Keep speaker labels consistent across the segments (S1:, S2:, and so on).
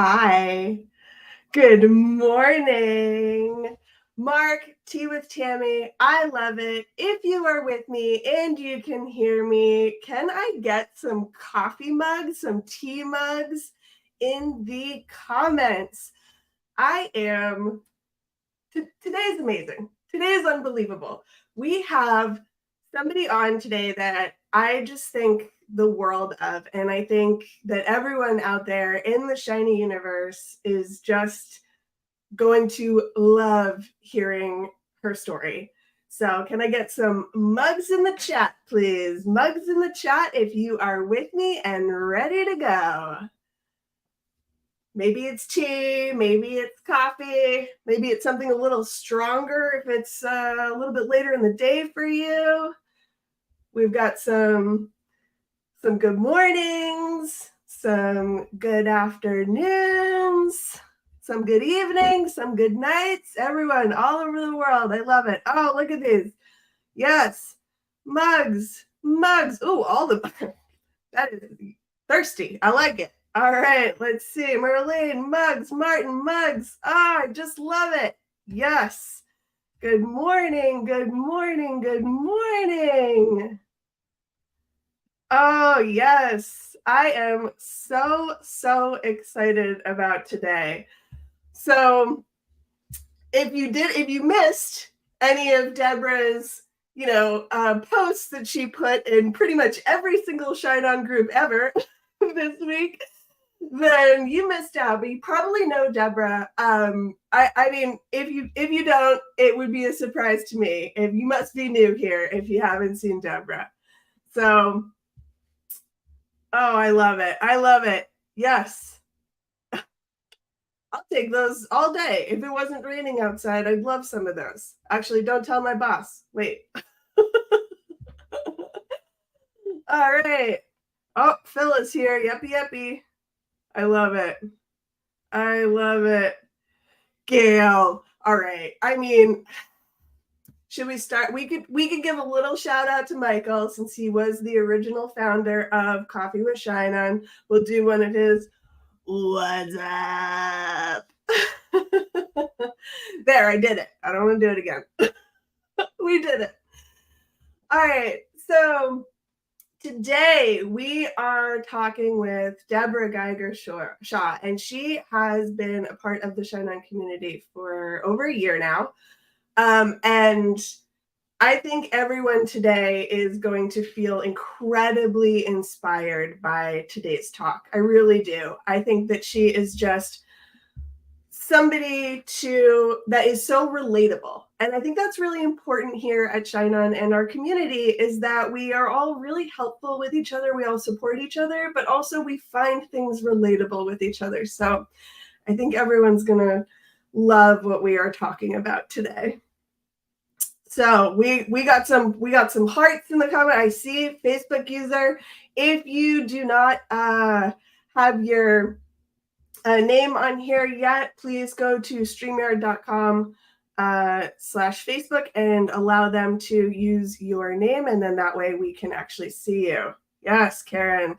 S1: Hi. Good morning. Mark, Tea with Tammy. I love it. If you are with me and you can hear me, can I get some coffee mugs, some tea mugs in the comments? I am Today's amazing. Today is unbelievable. We have somebody on today that I just think the world of, and I think that everyone out there in the Shiny universe is just going to love hearing her story. So, can I get some mugs in the chat, please? Mugs in the chat if you are with me and ready to go. Maybe it's tea, maybe it's coffee, maybe it's something a little stronger if it's a little bit later in the day for you. We've got some good mornings, some good afternoons, some good evenings, some good nights. Everyone all over the world. I love it. Oh, look at these. Yes. Mugs. Oh, all the that is thirsty. I like it. All right, let's see. Merlene, mugs, Martin, mugs. I just love it. Yes. Good morning, good morning, good morning. Oh, yes. I am so excited about today. So, if you missed any of Deborah's, posts that she put in pretty much every single ShineOn group ever this week, then you missed out. But you probably know Deborah. I mean, if you don't, it would be a surprise to me. If you must be new here if you haven't seen Deborah. So, oh, I love it. I love it. Yes. I'll take those all day. If it wasn't raining outside, I'd love some of those. Actually, don't tell my boss. Wait. All right. Oh, Phil is here. Yuppie. I love it. I love it. Gail. All right. I mean, should we start? We could give a little shout out to Michael since he was the original founder of Coffee with ShineOn. We'll do one of his "What's up?" There, I did it. I don't want to do it again. We did it. All right. So today we are talking with Deborah Geiger-Shaw, and she has been a part of the ShineOn community for over a year now. And I think everyone today is going to feel incredibly inspired by today's talk. I really do. I think that she is just somebody that is so relatable. And I think that's really important here at ShineOn and our community is that we are all really helpful with each other. We all support each other, but also we find things relatable with each other. So I think everyone's going to love what we are talking about today. So we got some hearts in the comment. I see Facebook user. If you do not have your name on here yet, please go to streamyard.com/Facebook and allow them to use your name, and then that way we can actually see you. Yes, Karen.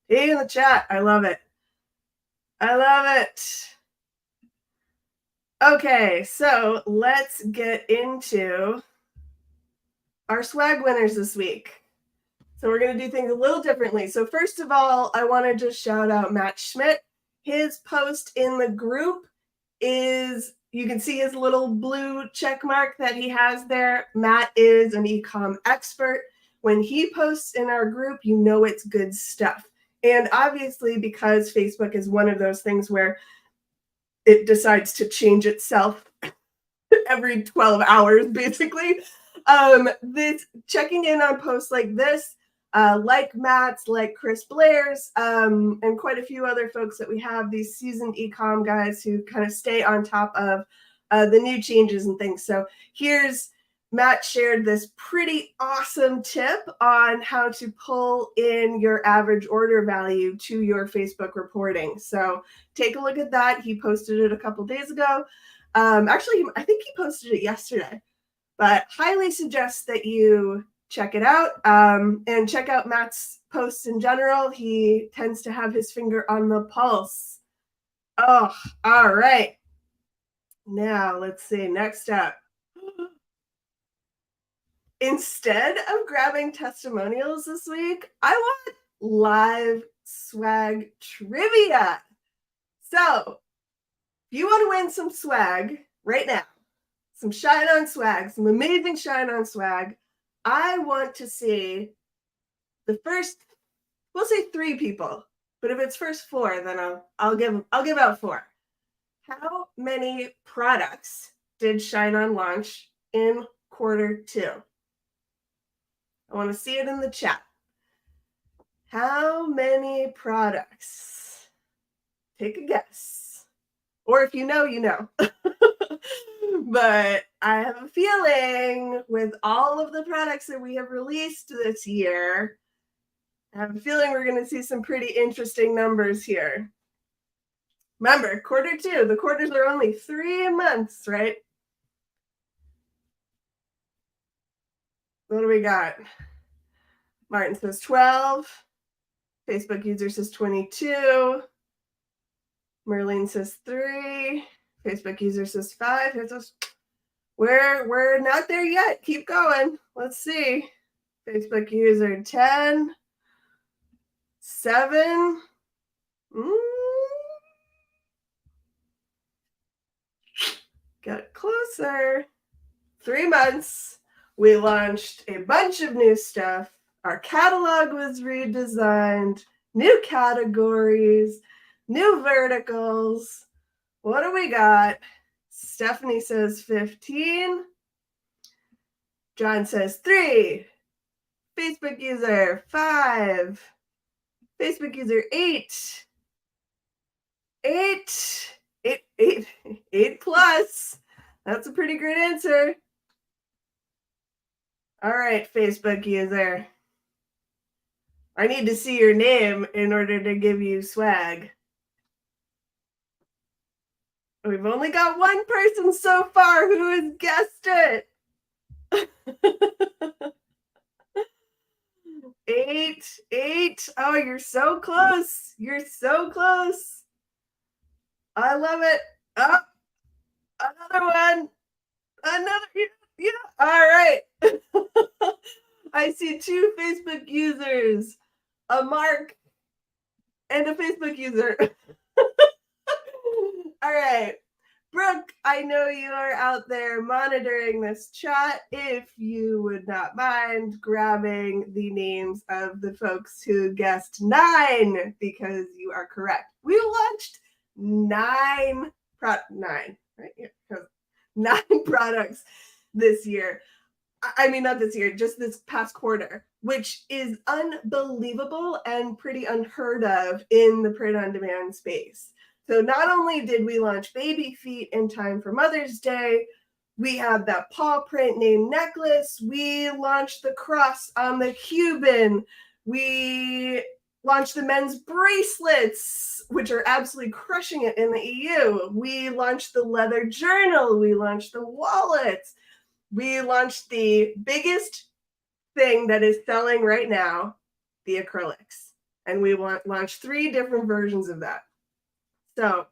S1: Hey in the chat. I love it. I love it. Okay, so let's get into our swag winners this week. So we're going to do things a little differently. So first of all, I want to just shout out Matt Schmidt. His post in the group is, you can see his little blue check mark that he has there. Matt is an e-com expert. When he posts in our group, you know it's good stuff. And obviously, because Facebook is one of those things where it decides to change itself every 12 hours, basically, this checking in on posts like this, like Matt's, like Chris Blair's, and quite a few other folks that we have, these seasoned e-com guys who kind of stay on top of the new changes and things. So here's Matt shared this pretty awesome tip on how to pull in your average order value to your Facebook reporting. So take a look at that. He posted it a couple days ago. Actually, I think he posted it yesterday, but highly suggest that you check it out and check out Matt's posts in general. He tends to have his finger on the pulse Oh, all right. Now let's see. Next up. Instead of grabbing testimonials this week, I want live swag trivia. So if you want to win some swag right now, some ShineOn swag, some amazing ShineOn swag, I want to see the first, we'll say 3 people, but if it's first 4, then I'll give out 4. How many products did ShineOn launch in Q2? I want to see it in the chat. How many products? Take a guess. Or if you know, you know. But I have a feeling with all of the products that we have released this year, I have a feeling we're going to see some pretty interesting numbers here. Remember, Q2, the quarters are only 3 months, right? What do we got? Martin says 12. Facebook user says 22. Merlene says 3. Facebook user says 5. We're not there yet. Keep going. Let's see. Facebook user 10. 7. Get closer. 3 months. We launched a bunch of new stuff. Our catalog was redesigned. New categories. New verticals. What do we got? Stephanie says 15. John says 3. Facebook user 5. Facebook user 8. 8 plus. That's a pretty great answer. All right, Facebook user. I need to see your name in order to give you swag. We've only got 1 person so far who has guessed it. 8. Oh, you're so close. You're so close. I love it. Oh, another one. Yeah. All right. I see 2 Facebook users, a Mark and a Facebook user. All right. Brooke, I know you are out there monitoring this chat. If you would not mind grabbing the names of the folks who guessed 9, because you are correct. We launched 9, right? Yeah, 9 products this year. I mean, not this year, just this past quarter, which is unbelievable and pretty unheard of in the print-on-demand space. So not only did we launch baby feet in time for Mother's Day, we have that paw print name necklace. We launched the cross on the Cuban. We launched the men's bracelets, which are absolutely crushing it in the EU. We launched the leather journal. We launched the wallets. We launched the biggest thing that is selling right now, the acrylics. And we launched 3 different versions of that. So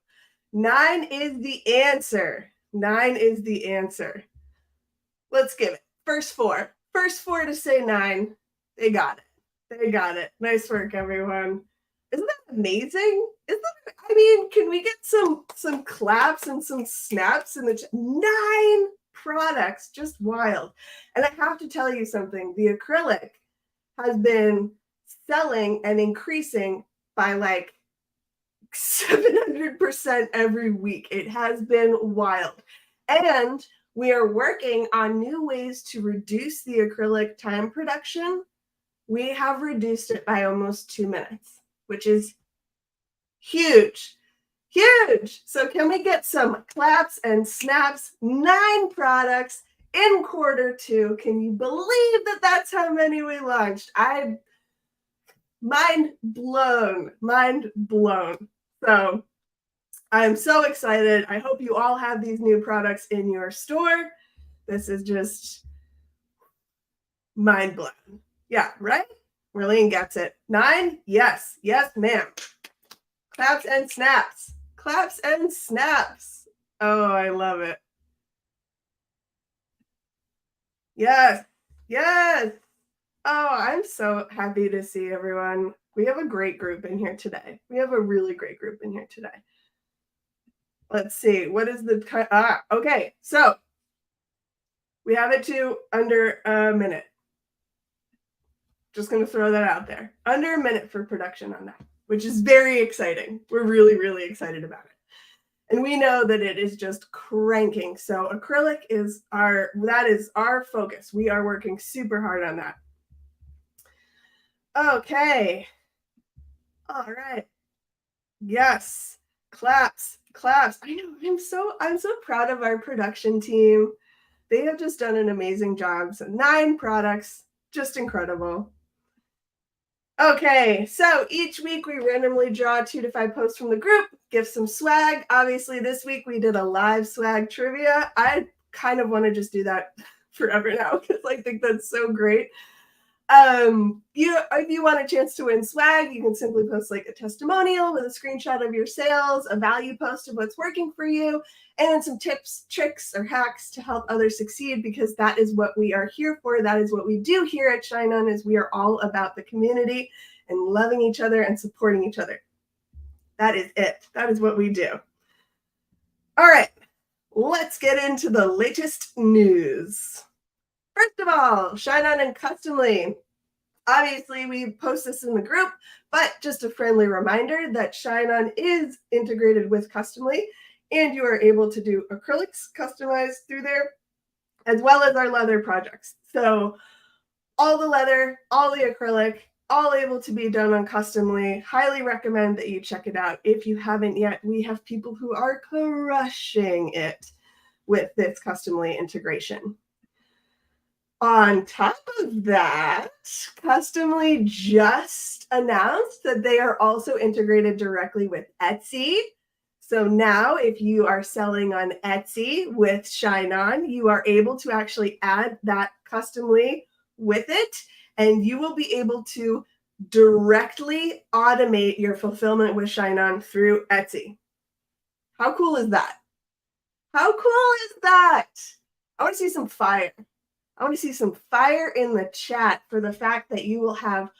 S1: 9 is the answer. 9 is the answer. Let's give it. First 4. First 4 to say 9. They got it. They got it. Nice work, everyone. Isn't that amazing? I mean, can we get some claps and some snaps in the chat? 9 products, just wild. And I have to tell you something. The acrylic has been selling and increasing by like 700% every week. It has been wild. And we are working on new ways to reduce the acrylic time production. We have reduced it by almost 2 minutes, which is huge. Huge. So can we get some claps and snaps? 9 products in Q2. Can you believe that that's how many we launched? Mind blown. So I'm so excited. I hope you all have these new products in your store. This is just mind blown. Yeah, right? Marlene gets it. 9? Yes. Yes, ma'am. Claps and snaps. claps and snaps. Oh, I love it. Yes. Yes. Oh, I'm so happy to see everyone. We have a great group in here today. We have a really great group in here today. Let's see. What is the time? Okay. So we have it to under a minute. Just going to throw that out there. Under a minute for production on that, which is very exciting. We're really, really excited about it. And we know that it is just cranking. So acrylic is that is our focus. We are working super hard on that. Okay. All right. Yes. Claps. Claps. I know. I'm so proud of our production team. They have just done an amazing job. So 9 products. Just incredible. Okay, so each week we randomly draw 2 to 5 posts from the group, give some swag. Obviously, this week we did a live swag trivia. I kind of want to just do that forever now because I think that's so great. If you want a chance to win swag, you can simply post like a testimonial with a screenshot of your sales, a value post of what's working for you, and then some tips, tricks, or hacks to help others succeed, because that is what we are here for. That is what we do here at ShineOn, is we are all about the community and loving each other and supporting each other. That is it. That is what we do. All right, let's get into the latest news. First of all, ShineOn and Customly. Obviously, we post this in the group, but just a friendly reminder that ShineOn is integrated with Customly, and you are able to do acrylics customized through there, as well as our leather projects. So all the leather, all the acrylic, all able to be done on Customly. Highly recommend that you check it out. If you haven't yet, we have people who are crushing it with this Customly integration. On top of that, Customly just announced that they are also integrated directly with Etsy. So now if you are selling on Etsy with ShineOn, you are able to actually add that Customly with it, and you will be able to directly automate your fulfillment with ShineOn through Etsy. How cool is that? How cool is that? I want to see some fire. I want to see some fire in the chat for the fact that you will have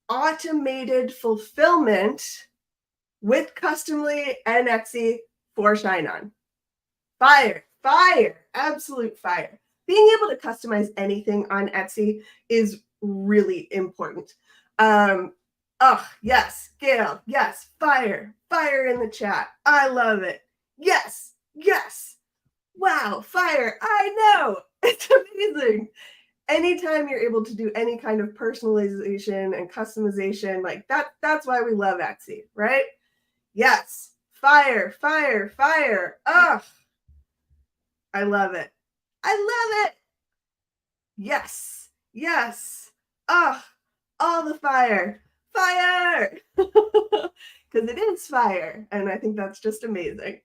S1: automated fulfillment with Customly and Etsy for ShineOn. Fire, fire, absolute fire. Being able to customize anything on Etsy is really important. Yes, Gail, yes, fire, fire in the chat. I love it. Yes, yes. Wow, fire, I know. It's amazing. Anytime you're able to do any kind of personalization and customization, like that's why we love Etsy, right? Yes. Fire, fire, fire. Oh, I love it. I love it. Yes. Yes. Oh, all the fire. Fire. Because it is fire. And I think that's just amazing.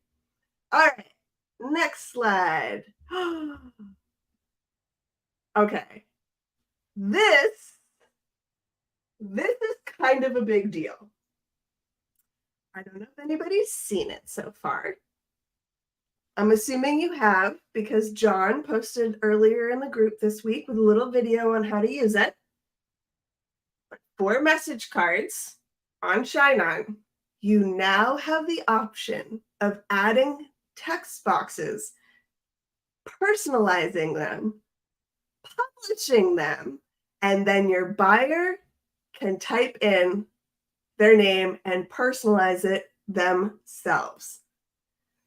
S1: All right. Next slide. Okay. This is kind of a big deal. I don't know if anybody's seen it so far. I'm assuming you have, because John posted earlier in the group this week with a little video on how to use it. For message cards on ShineOn, you now have the option of adding text boxes, personalizing them, publishing them, and then your buyer can type in their name and personalize it themselves.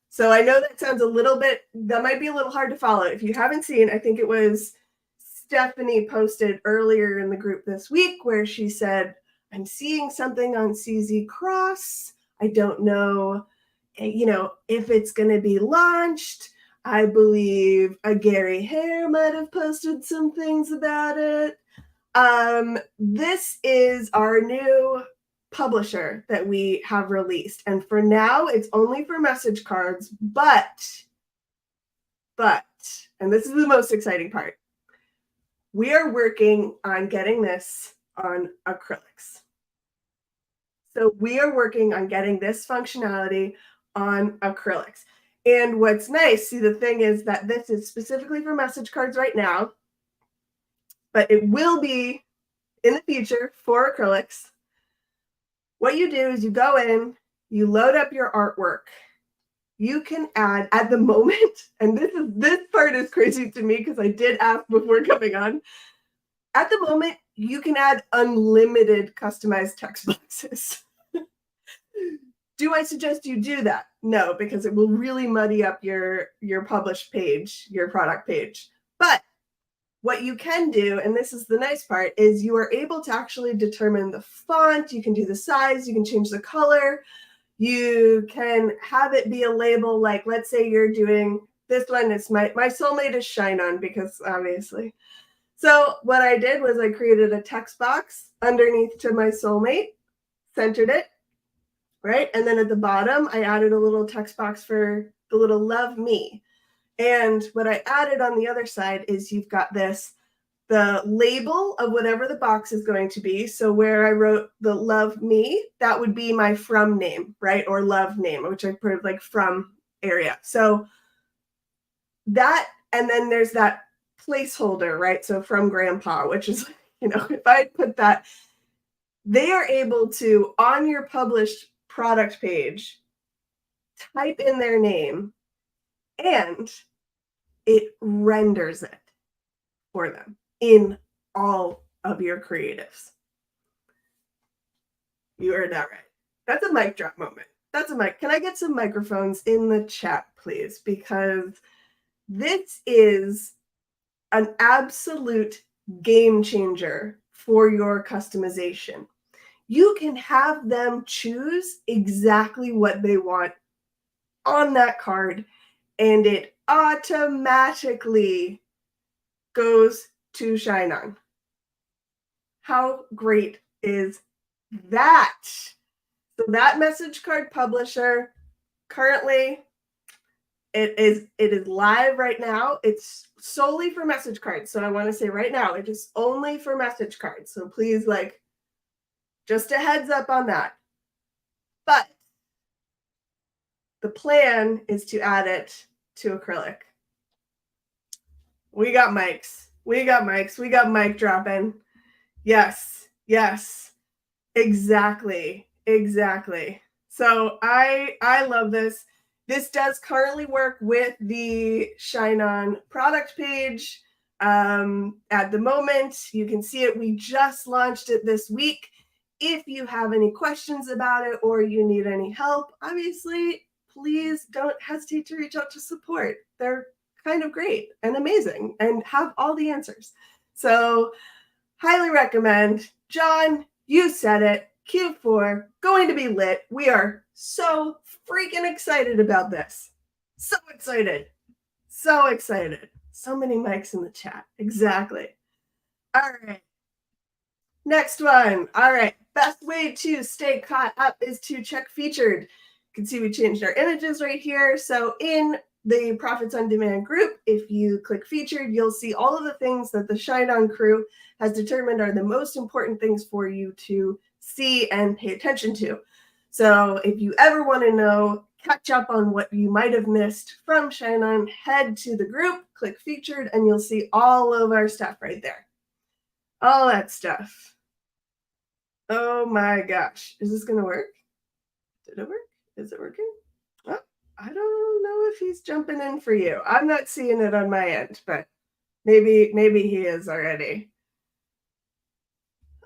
S1: So I know that sounds that might be a little hard to follow. If you haven't seen, I think it was Stephanie posted earlier in the group this week where she said, I'm seeing something on CZ Cross. I don't know, if it's going to be launched. I believe a Gary Hare might have posted some things about it. This is our new publisher that we have released. And for now, it's only for message cards, but, and this is the most exciting part, we are working on getting this on acrylics. So we are working on getting this functionality on acrylics. And what's nice, see, the thing is that this is specifically for message cards right now, but it will be in the future for acrylics. What you do is you go in, you load up your artwork. You can add at the moment, and this part is crazy to me because I did ask before coming on. At the moment, you can add unlimited customized text boxes. Do I suggest you do that? No, because it will really muddy up your published page, your product page. But what you can do, and this is the nice part, is you are able to actually determine the font. You can do the size. You can change the color. You can have it be a label, like let's say you're doing this one. It's my soulmate is ShineOn, because obviously. So what I did was I created a text box underneath to my soulmate, centered it, right? And then at the bottom, I added a little text box for the little love me. And what I added on the other side is you've got the label of whatever the box is going to be. So where I wrote the love me, that would be my from name, right? Or love name, which I put like from area. So that, and then there's that placeholder, right? So from grandpa, which is, if I put that, they are able to, on your published product page, type in their name and it renders it for them in all of your creatives. You heard that right. That's a mic drop moment. That's a mic. Can I get some microphones in the chat, please? Because this is an absolute game changer for your customization. You can have them choose exactly what they want on that card, and it automatically goes to ShineOn. How great is that? So that message card publisher, currently, it is live right now. It's solely for message cards. So I want to say right now, it is only for message cards. So please, just a heads up on that. But the plan is to add it to acrylic. We got mics. We got mic dropping. Yes. Exactly. So I love this. This does currently work with the ShineOn product page. At the moment, you can see it. We just launched it this week. If you have any questions about it or you need any help, obviously, please don't hesitate to reach out to support. They're kind of great and amazing and have all the answers. So highly recommend. John, you said it. Q4, going to be lit. We are so freaking excited about this. So excited. So many mics in the chat. Exactly. All right. Next one. All right. Best way to stay caught up is to check featured. You can see we changed our images right here. So in the Profits on Demand group, if you click featured, you'll see all of the things that the ShineOn crew has determined are the most important things for you to see and pay attention to. So if you ever want to know, catch up on what you might have missed from ShineOn, head to the group, click featured, and you'll see all of our stuff right there. All that stuff. Oh my gosh. Is this going to work? Did it work? Is it working? Oh, I don't know if he's jumping in for you. I'm not seeing it on my end, but maybe he is already.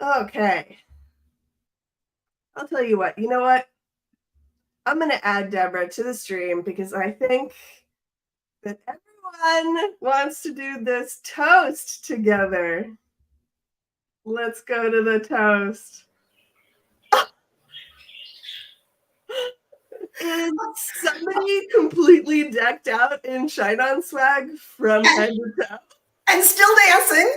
S1: Okay. I'll tell you what. You know what? I'm going to add Deborah to the stream because I think that everyone wants to do this toast together. Let's go to the toast. Is somebody completely decked out in ShineOn swag from head to toe?
S2: And still dancing.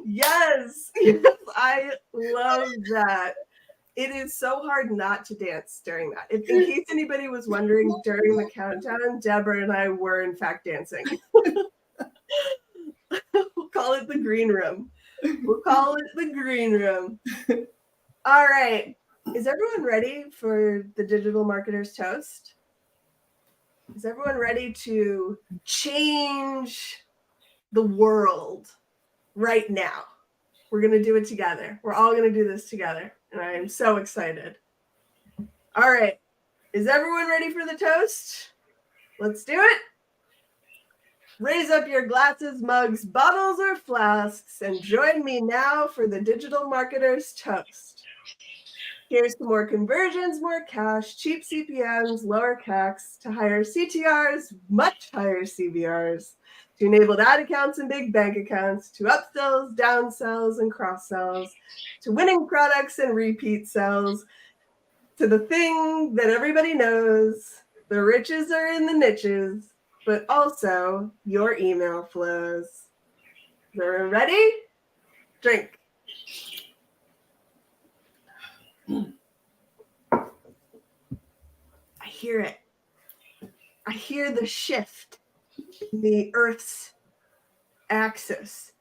S1: Yes, I love that. It is so hard not to dance during that. In case anybody was wondering, during the countdown, Deborah and I were in fact dancing. We'll call it the green room. All right. Is everyone ready for the Digital Marketer's Toast? Is everyone ready to change the world right now? We're going to do it together. We're all going to do this together. And I am so excited. All right. Is everyone ready for the toast? Let's do it. Raise up your glasses, mugs, bottles, or flasks, and join me now for the Digital Marketer's Toast. Here's to more conversions, more cash, cheap CPMs, lower CACs, to higher CTRs, much higher CBRs, to enabled ad accounts and big bank accounts, to upsells, downsells, and cross-sells, to winning products and repeat sells, to the thing that everybody knows, the riches are in the niches, but also your email flows. Is everyone ready? Drink. I hear it. I hear the shift in the Earth's axis.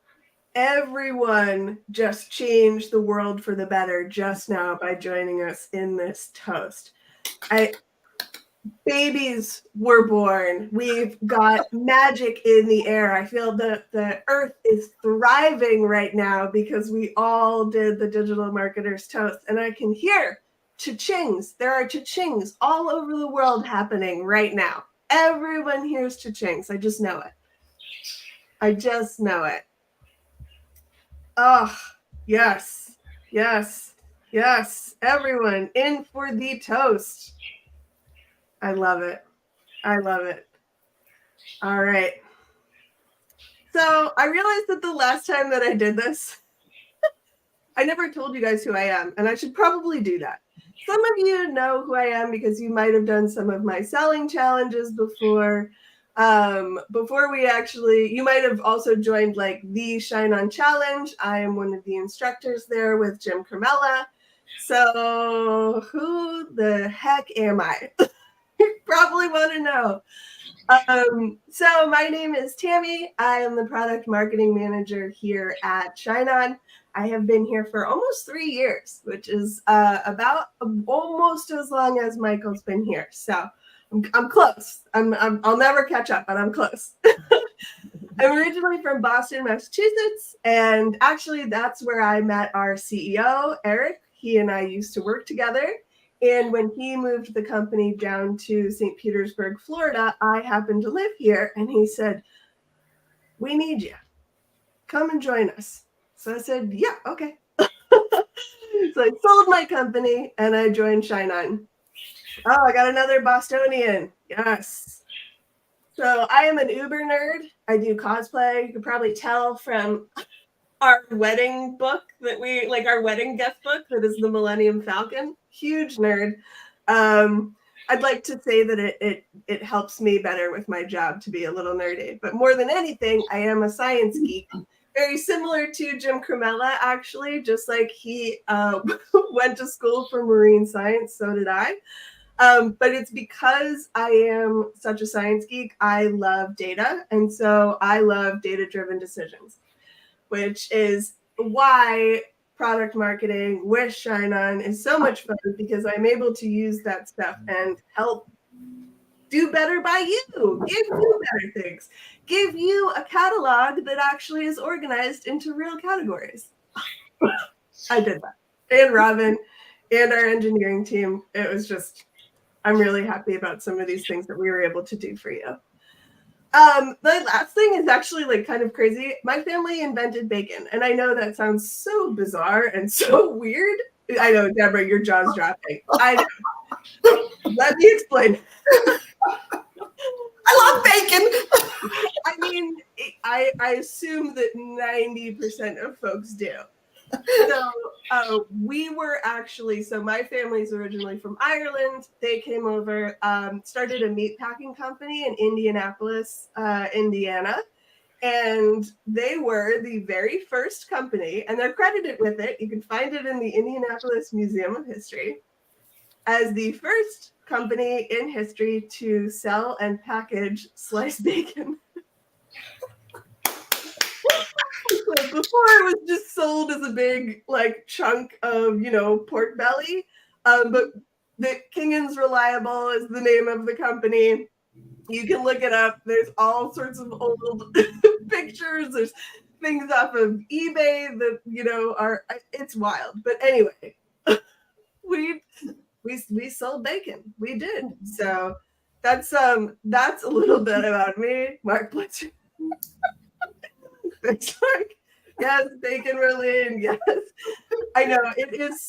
S1: Everyone just changed the world for the better just now by joining us in this toast. Babies were born. We've got magic in the air. I feel that the Earth is thriving right now because we all did the Digital Marketer's Toast. And I can hear cha-chings. There are cha-chings all over the world happening right now. Everyone hears cha-chings. I just know it. I just know it. Oh, yes, yes, yes. Everyone in for the toast. I love it. I love it. All right. So I realized that the last time that I did this, I never told you guys who I am, and I should probably do that. Some of you know who I am because you might have done some of my selling challenges before. Before we actually, you might have also joined like the ShineOn challenge. I am one of the instructors there with Jim Carmella. So who the heck am I? You probably want to know. So my name is Tammy. I am the product marketing manager here at ShineOn. I have been here for almost 3 years, which is about almost as long as Michael's been here. So I'm close. I'll never catch up, but I'm close. I'm originally from Boston, Massachusetts, and actually that's where I met our CEO, Eric. He and I used to work together. And when he moved the company down to St. Petersburg, Florida, I happened to live here. And he said, we need you. Come and join us. So I said, yeah, okay. So I sold my company and I joined ShineOn. Oh, I got another Bostonian. Yes. So I am an Uber nerd. I do cosplay. You can probably tell from our wedding book that we like, our wedding guest book that is the Millennium Falcon. Huge nerd. I'd like to say that it helps me better with my job to be a little nerdy, but more than anything, I am a science geek. Very similar to Jim Carmella, actually, just like he went to school for marine science, so did I. But it's because I am such a science geek, I love data. And so I love data-driven decisions, which is why product marketing with ShineOn is so much fun, because I'm able to use that stuff and help do better by you, give you better things, give you a catalog that actually is organized into real categories. I did that. And Robin and our engineering team. It was just, I'm really happy about some of these things that we were able to do for you. The last thing is actually like kind of crazy. My family invented bacon, and I know that sounds so bizarre and so weird. I know, Deborah, your jaw's dropping. I know. Let me explain.
S2: I love bacon.
S1: I mean, I assume that 90% of folks do. So we were actually, so my family's originally from Ireland. They came over, started a meat packing company in Indianapolis, Indiana. And they were the very first company, and they're credited with it. You can find it in the Indianapolis Museum of History as the first company in history to sell and package sliced bacon. So before it was just sold as a big like chunk of, pork belly. But the Kingen's Reliable is the name of the company. You can look it up. There's all sorts of old pictures. There's things off of eBay that, you know, it's wild. But anyway, we sold bacon. We did. So that's a little bit about me. Mark Blitzer. Thanks, Mark. Yes, bacon Berlin. Yes. I know it's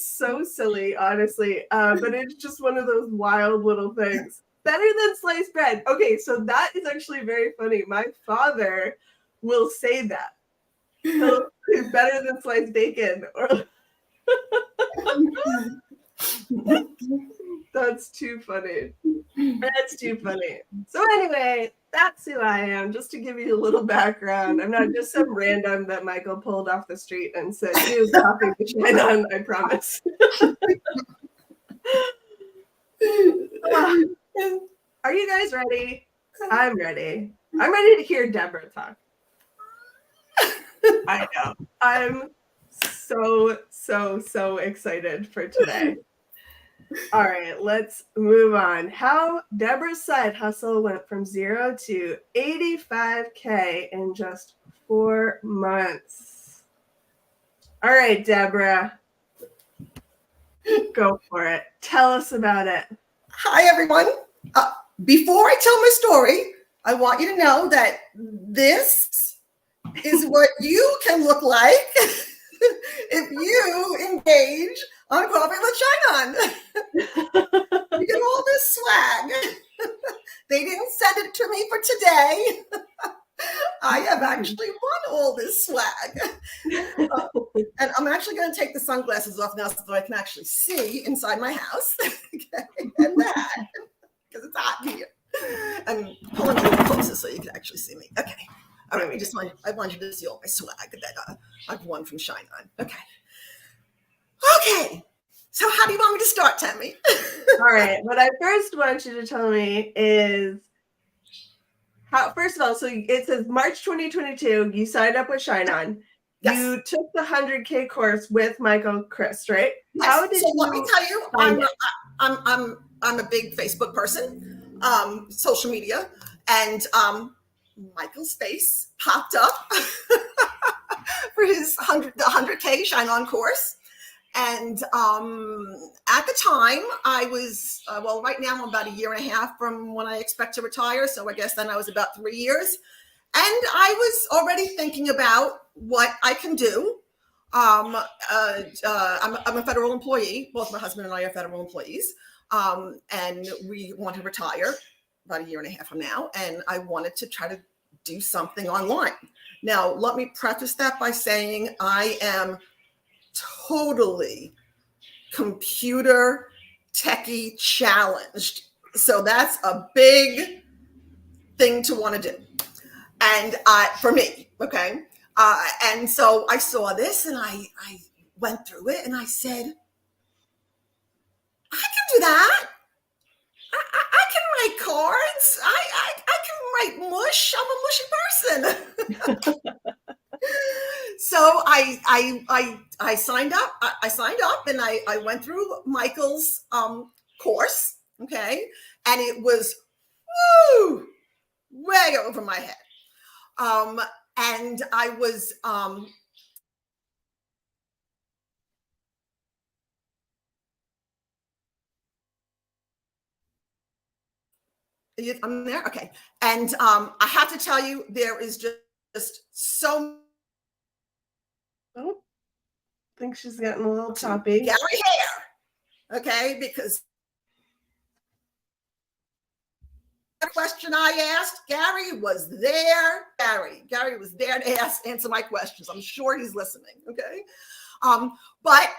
S1: so silly, honestly. But it's just one of those wild little things. Better than sliced bread. Okay, so that is actually very funny. My father will say that. He'll say better than sliced bacon. That's too funny. That's too funny. So anyway, that's who I am. Just to give you a little background. I'm not just some random that Michael pulled off the street and said, he was talking to ShineOn, I promise. Are you guys ready? I'm ready. I'm ready to hear Deborah talk. I know. I'm so excited for today. All right, let's move on. How Deborah's side hustle went from 0 to 85K in just 4 months. All right, Deborah, go for it. Tell us about it.
S2: Hi, everyone. Before I tell my story, I want you to know that this is what you can look like if you engage on Coffee with ShineOn. You get all this swag. They didn't send it to me for today. I have actually won all this swag. And I'm actually going to take the sunglasses off now so that I can actually see inside my house. Okay, and that, because it's hot here. And pulling a little closer so you can actually see me. Okay. All right, I want you to see all my swag that I've won from ShineOn. Okay. Okay. So how do you want me to start, Tammy?
S1: All right. What I first want you to tell me is how, first of all, so it says March 2022, you signed up with ShineOn. Yes. You took the 100K course with Michael Chris, right?
S2: Yes. How did so let me tell you, I'm a big Facebook person, social media, and Michael's face popped up for his 100K ShineOn course. And at the time, I was, right now I'm about 1.5 years from when I expect to retire. So I guess then I was about 3 years. And I was already thinking about what I can do. I'm a federal employee. Both my husband and I are federal employees. And we want to retire about 1.5 years from now. And I wanted to try to do something online. Now, let me preface that by saying I am totally computer techie challenged. So that's a big thing to want to do. And for me, okay. And so I saw this and I went through it and I said, I can do that. I can write cards. I can write mush. I'm a mushy person. So I signed up. I signed up and I went through Michael's course. Okay. And it was way over my head. And I was I'm there. Okay. And I have to tell you, there is just so.
S1: Oh, I think she's getting a little choppy.
S2: Gary hair. Okay. Because the question I asked, Gary was there. Gary was there to answer my questions. I'm sure he's listening. Okay. But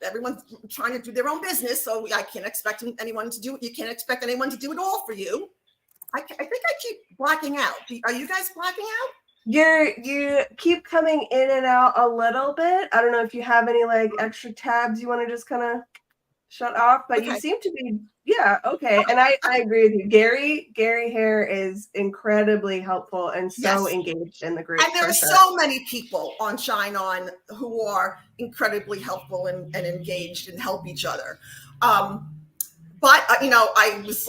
S2: everyone's trying to do their own business, so I can't expect anyone to do it. You can't expect anyone to do it all for you. I think I keep blacking out. Are you guys blacking out?
S1: You keep coming in and out a little bit. I don't know if you have any like extra tabs you want to just kind of shut off, but you
S2: Okay.
S1: seem to be, yeah, okay. And I agree with you. Gary Hare is incredibly helpful and so
S2: Yes.
S1: engaged in the group.
S2: And there
S1: for
S2: are
S1: sure.
S2: so many people on ShineOn who are incredibly helpful and engaged and help each other. But you know, I was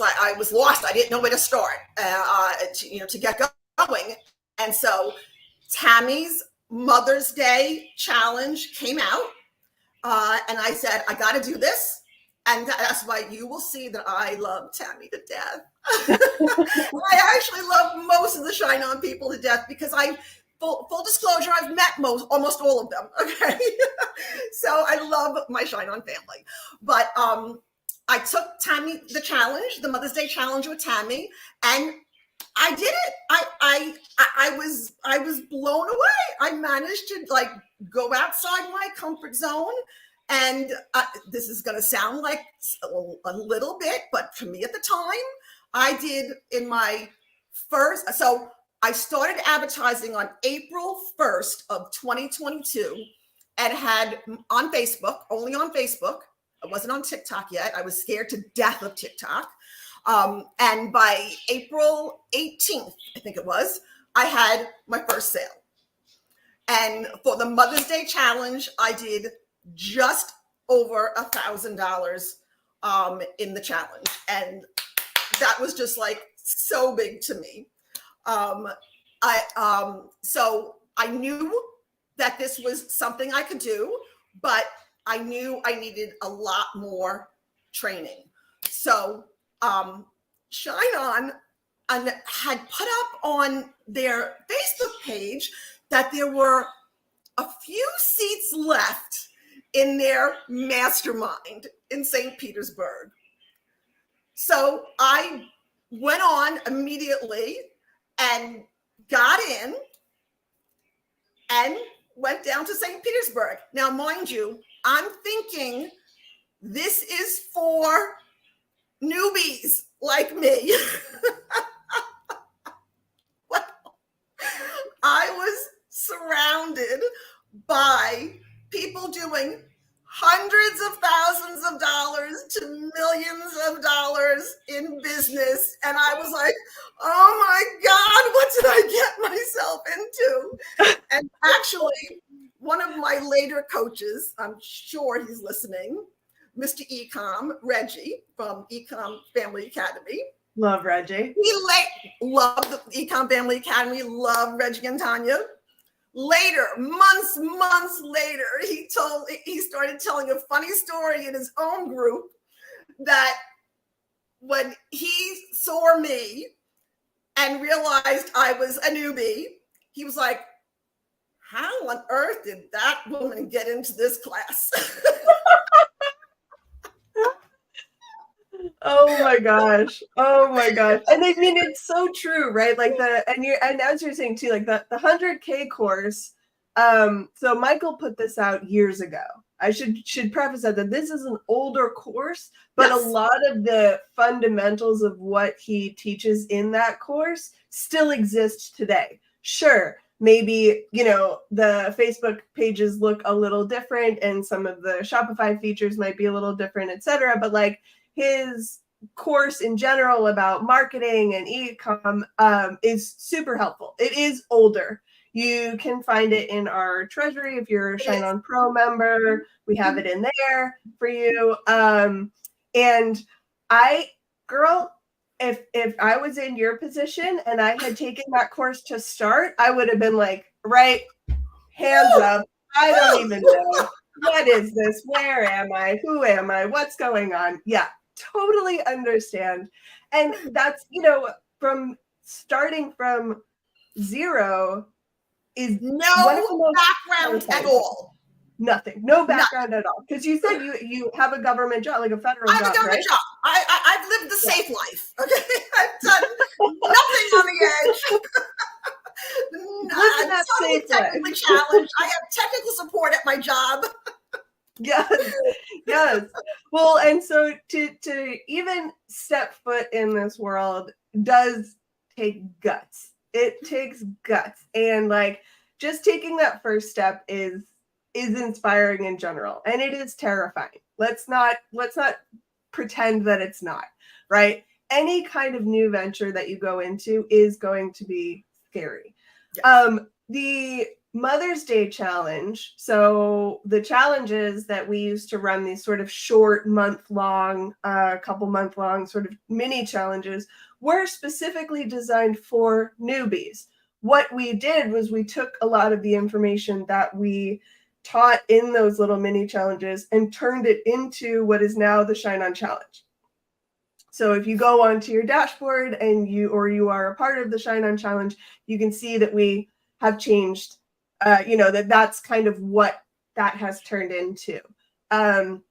S2: lost. I didn't know where to start. To get going. And so Tammy's Mother's Day challenge came out, and I said, I got to do this. And that's why you will see that I love Tammy to death. I actually love most of the ShineOn people to death because full disclosure, I've met almost all of them. Okay. So I love my ShineOn family. But I took Tammy the challenge, the Mother's Day challenge with Tammy, and I did it. I was blown away. I managed to like go outside my comfort zone. And this is going to sound like a little bit, but for me at the time, I did in my first, so I started advertising on April 1st of 2022 and had on Facebook, only on Facebook. I wasn't on TikTok yet. I was scared to death of TikTok. And by April 18th, I think it was, I had my first sale. And for the Mother's Day challenge, I did just over $1,000 in the challenge. And that was just like so big to me. So I knew that this was something I could do, but I knew I needed a lot more training. So ShineOn had put up on their Facebook page that there were a few seats left in their mastermind in St. Petersburg. So I went on immediately and got in and went down to St. Petersburg. Now, mind you, I'm thinking this is for newbies like me. Well, I was surrounded by people doing hundreds of thousands of dollars to millions of dollars in business. And I was like, oh my God, what did I get myself into? And actually, one of my later coaches, I'm sure he's listening, Mr. Ecom, Reggie from Ecom Family Academy.
S1: Love Reggie.
S2: Love the Ecom Family Academy, love Reggie and Tanya. Later, months later, he started telling a funny story in his own group that when he saw me and realized I was a newbie, he was like, how on earth did that woman get into this class?
S1: Oh my gosh. And I mean, it's so true, right? Like and as you're saying too, like the 100K course. So Michael put this out years ago. I should preface that this is an older course, but yes, a lot of the fundamentals of what he teaches in that course still exist today. Sure, maybe, the Facebook pages look a little different and some of the Shopify features might be a little different, etc. But like his course in general about marketing and e-com is super helpful. It is older. You can find it in our treasury if you're a ShineOn Pro member. We have it in there for you. And if I was in your position and I had taken that course to start, I would have been like, right, hands up. I don't even know. What is this? Where am I? Who am I? What's going on? Yeah, totally understand. And that's, from starting from zero is
S2: no background at all.
S1: Nothing. No background at all. Because you said you have a government job, like a federal job.
S2: I have a government job. I've lived the safe life. Okay. I've done nothing on the edge. I'm totally technically challenged. I have technical support at my job.
S1: Yes. Well, and so to even step foot in this world does take guts. It takes guts. And like just taking that first step is is inspiring in general, and it is terrifying. Let's not pretend that it's not, right? Any kind of new venture that you go into is going to be scary. Yes. The Mother's Day challenge. So the challenges that we used to run, these sort of short couple month long sort of mini challenges, were specifically designed for newbies. What we did was we took a lot of the information that we taught in those little mini challenges and turned it into what is now the ShineOn challenge. So if you go onto your dashboard and you are a part of the ShineOn challenge, you can see that we have changed, that's kind of what that has turned into. And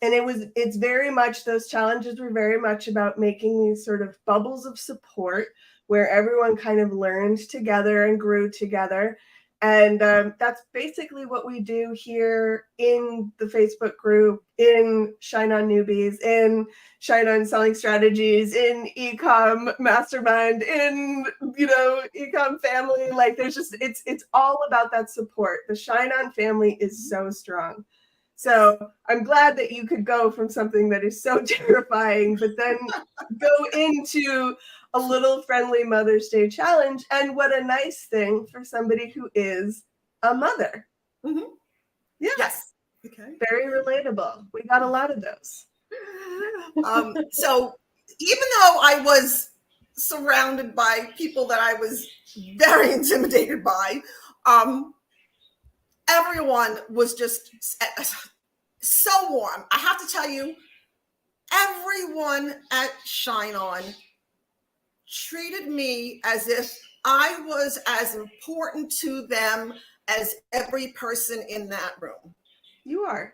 S1: it's very much, those challenges were very much about making these sort of bubbles of support where everyone kind of learned together and grew together. And that's basically what we do here in the Facebook group, in ShineOn Newbies, in ShineOn Selling Strategies, in Ecom Mastermind, in, Ecom Family. Like there's just, it's all about that support. The ShineOn family is so strong. So I'm glad that you could go from something that is so terrifying, but then go into a little friendly Mother's Day challenge. And what a nice thing for somebody who is a mother.
S2: Mm-hmm.
S1: Yeah.
S2: Yes. Okay.
S1: Very relatable. We got a lot of those.
S2: So even though I was surrounded by people that I was very intimidated by, everyone was just so warm. I have to tell you, everyone at ShineOn treated me as if I was as important to them as every person in that room.
S1: You are.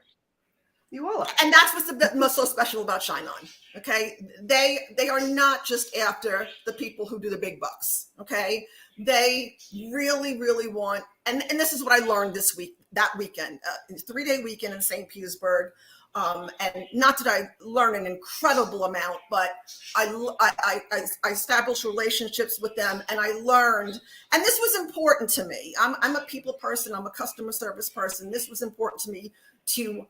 S1: You all are.
S2: And that's what's most so special about ShineOn. Okay. They are not just after the people who do the big bucks. Okay. They really, really want, and this is what I learned that weekend, 3-day weekend in St. Petersburg. And not that I learned an incredible amount, but I established relationships with them, and I learned, and this was important to me. I'm a people person. I'm a customer service person. This was important to me to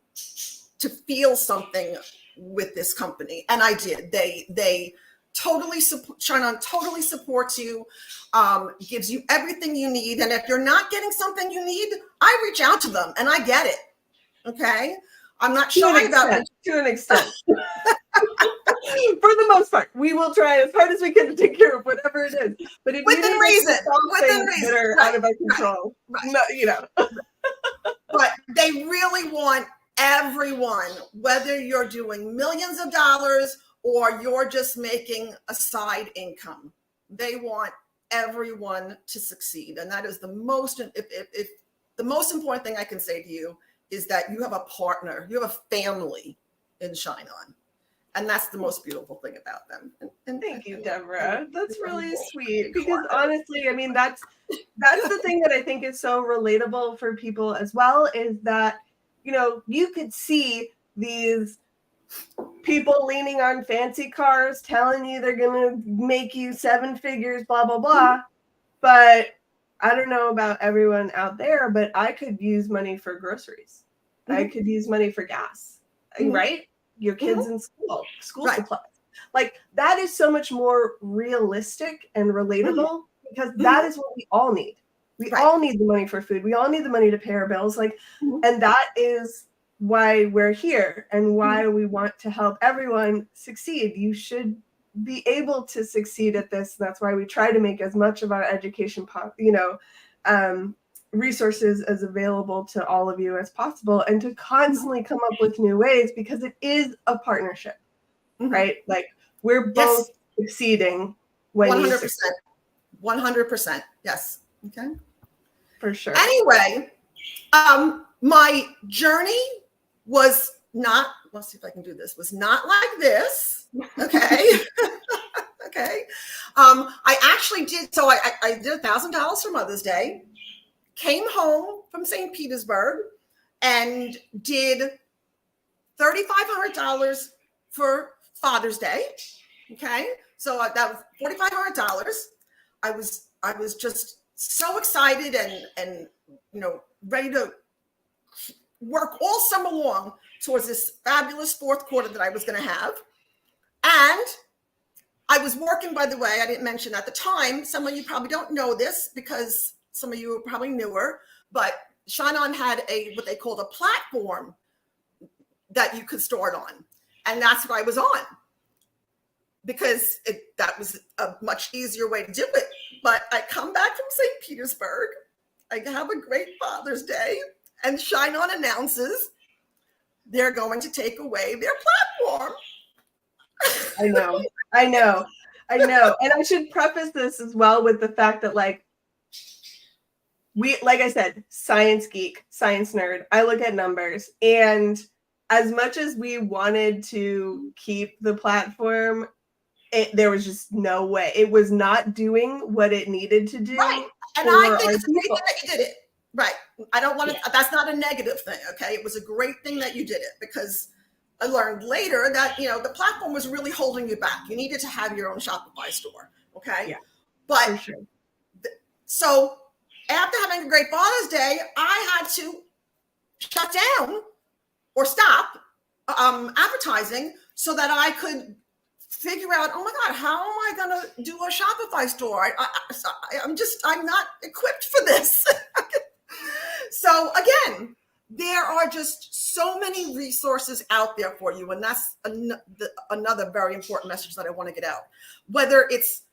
S2: feel something with this company, and I did. They totally support. ShineOn totally supports you, gives you everything you need, and if you're not getting something you need, I reach out to them, and I get it. Okay. I'm not shy about it.
S1: To an extent. For the most part, we will try as hard as we can to take care of whatever it is. But if
S2: within reason,
S1: that are out of our control, no,
S2: But they really want everyone, whether you're doing millions of dollars or you're just making a side income. They want everyone to succeed, and that is the most. If the most important thing I can say to you is that you have a partner, you have a family in ShineOn. And that's the most beautiful thing about them. And
S1: thank you, Deborah. That's really sweet. Because honestly, I mean, that's the thing that I think is so relatable for people as well, is that, you could see these people leaning on fancy cars telling you they're going to make you 7 figures, blah, blah, blah. But I don't know about everyone out there, but I could use money for groceries. Mm-hmm. I could use money for gas, mm-hmm. right? Your kids in school right. supplies. Like that is so much more realistic and relatable because that is what we all need. We all need the money for food. We all need the money to pay our bills. And that is why we're here and why we want to help everyone succeed. You should be able to succeed at this. That's why we try to make as much of our education, resources as available to all of you as possible, and to constantly come up with new ways, because it is a partnership, right? Like we're both succeeding when
S2: 100%. 100%. Yes. Okay.
S1: For sure.
S2: Anyway, my journey was not, let's see if I can do this, was not like this. Okay. Okay. I actually did, so I did $1,000 for Mother's Day. Came home from St. Petersburg and did $3,500 for Father's Day. Okay, so that was $4,500. I was just so excited and ready to work all summer long towards this fabulous fourth quarter that I was going to have. And I was working, by the way, I didn't mention at the time, some of you probably don't know this because some of you are probably newer, but ShineOn had what they called a platform that you could start on. And that's what I was on because that was a much easier way to do it. But I come back from St. Petersburg, I have a great Father's Day, and ShineOn announces they're going to take away their platform.
S1: I know. And I should preface this as well with the fact that, like I said, science geek, science nerd, I look at numbers. And as much as we wanted to keep the platform, there was just no way. It was not doing what it needed to do.
S2: Right. And I think it's a great thing that you did it. Right. I don't want to, that's not a negative thing. Okay. It was a great thing that you did it because I learned later that, the platform was really holding you back. You needed to have your own Shopify store. Okay.
S1: Yeah.
S2: But
S1: for sure.
S2: So after having a great Father's Day, I had to shut down or stop advertising so that I could figure out, oh my God, how am I going to do a Shopify store? I'm not equipped for this. So again, there are just so many resources out there for you. And that's another very important message that I want to get out. Whether it's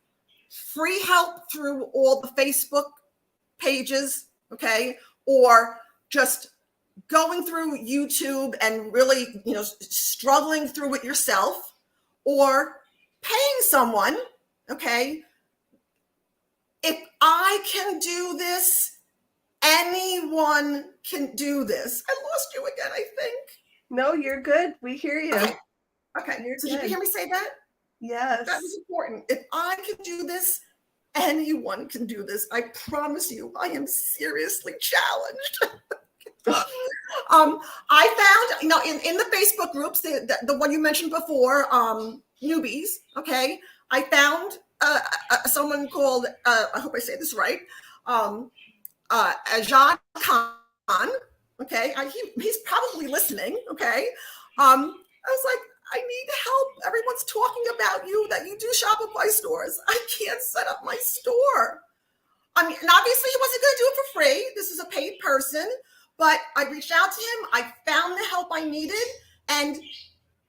S2: free help through all the Facebook pages, okay, or just going through YouTube and really, struggling through it yourself, or paying someone, okay. If I can do this, anyone can do this. I lost you again, I think.
S1: No, you're good. We hear you.
S2: Okay. So did you hear me say that?
S1: Yes.
S2: That was important. If I can do this, anyone can do this. I promise you, I am seriously challenged. I found, in the Facebook groups, the one you mentioned before, newbies, okay, I found someone called, I hope I say this right, Ajad Khan, okay, he's probably listening, okay. I was like, I need help. Everyone's talking about you, that you do Shopify stores. I can't set up my store. I mean, and obviously he wasn't going to do it for free. This is a paid person, but I reached out to him. I found the help I needed, and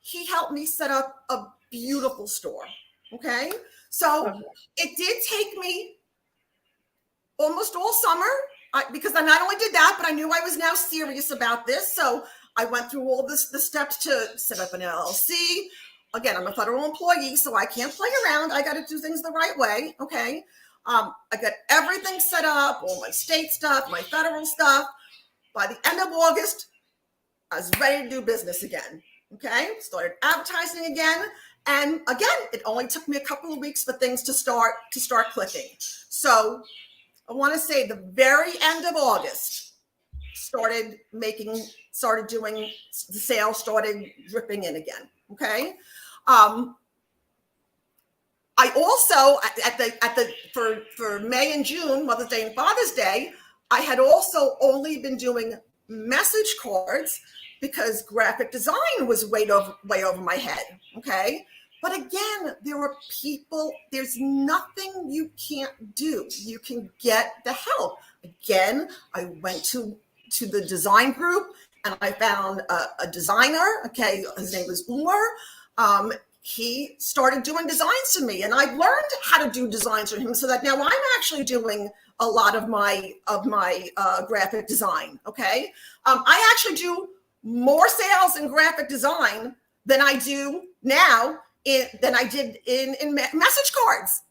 S2: he helped me set up a beautiful store. Okay. So it did take me almost all summer because I not only did that, but I knew I was now serious about this. So I went through all the steps to set up an LLC. Again, I'm a federal employee, so I can't play around. I got to do things the right way. Okay. I got everything set up, all my state stuff, my federal stuff. By the end of August, I was ready to do business again. Okay. Started advertising again. And again, it only took me a couple of weeks for things to start clicking. So I want to say the very end of August, started doing the sales, started dripping in again. Okay. I also for May and June, Mother's Day and Father's Day, I had also only been doing message cards because graphic design was way over my head. Okay. But again, there are people, there's nothing you can't do. You can get the help. Again, I went to the design group and I found a designer. Okay. His name was Umar. He started doing designs to me, and I learned how to do designs for him so that now I'm actually doing a lot of my graphic design. Okay. I actually do more sales in graphic design than I do now than I did in message cards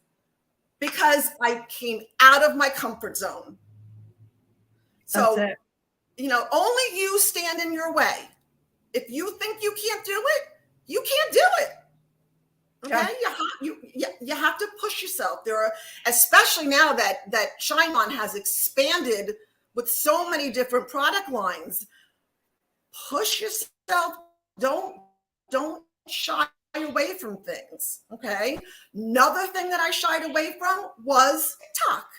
S2: because I came out of my comfort zone. So, only you stand in your way. If you think you can't do it, you can't do it. Okay, yeah. You have to push yourself. There are, especially now that ShineOn has expanded with so many different product lines. Push yourself. Don't shy away from things. Okay. Another thing that I shied away from was TikTok.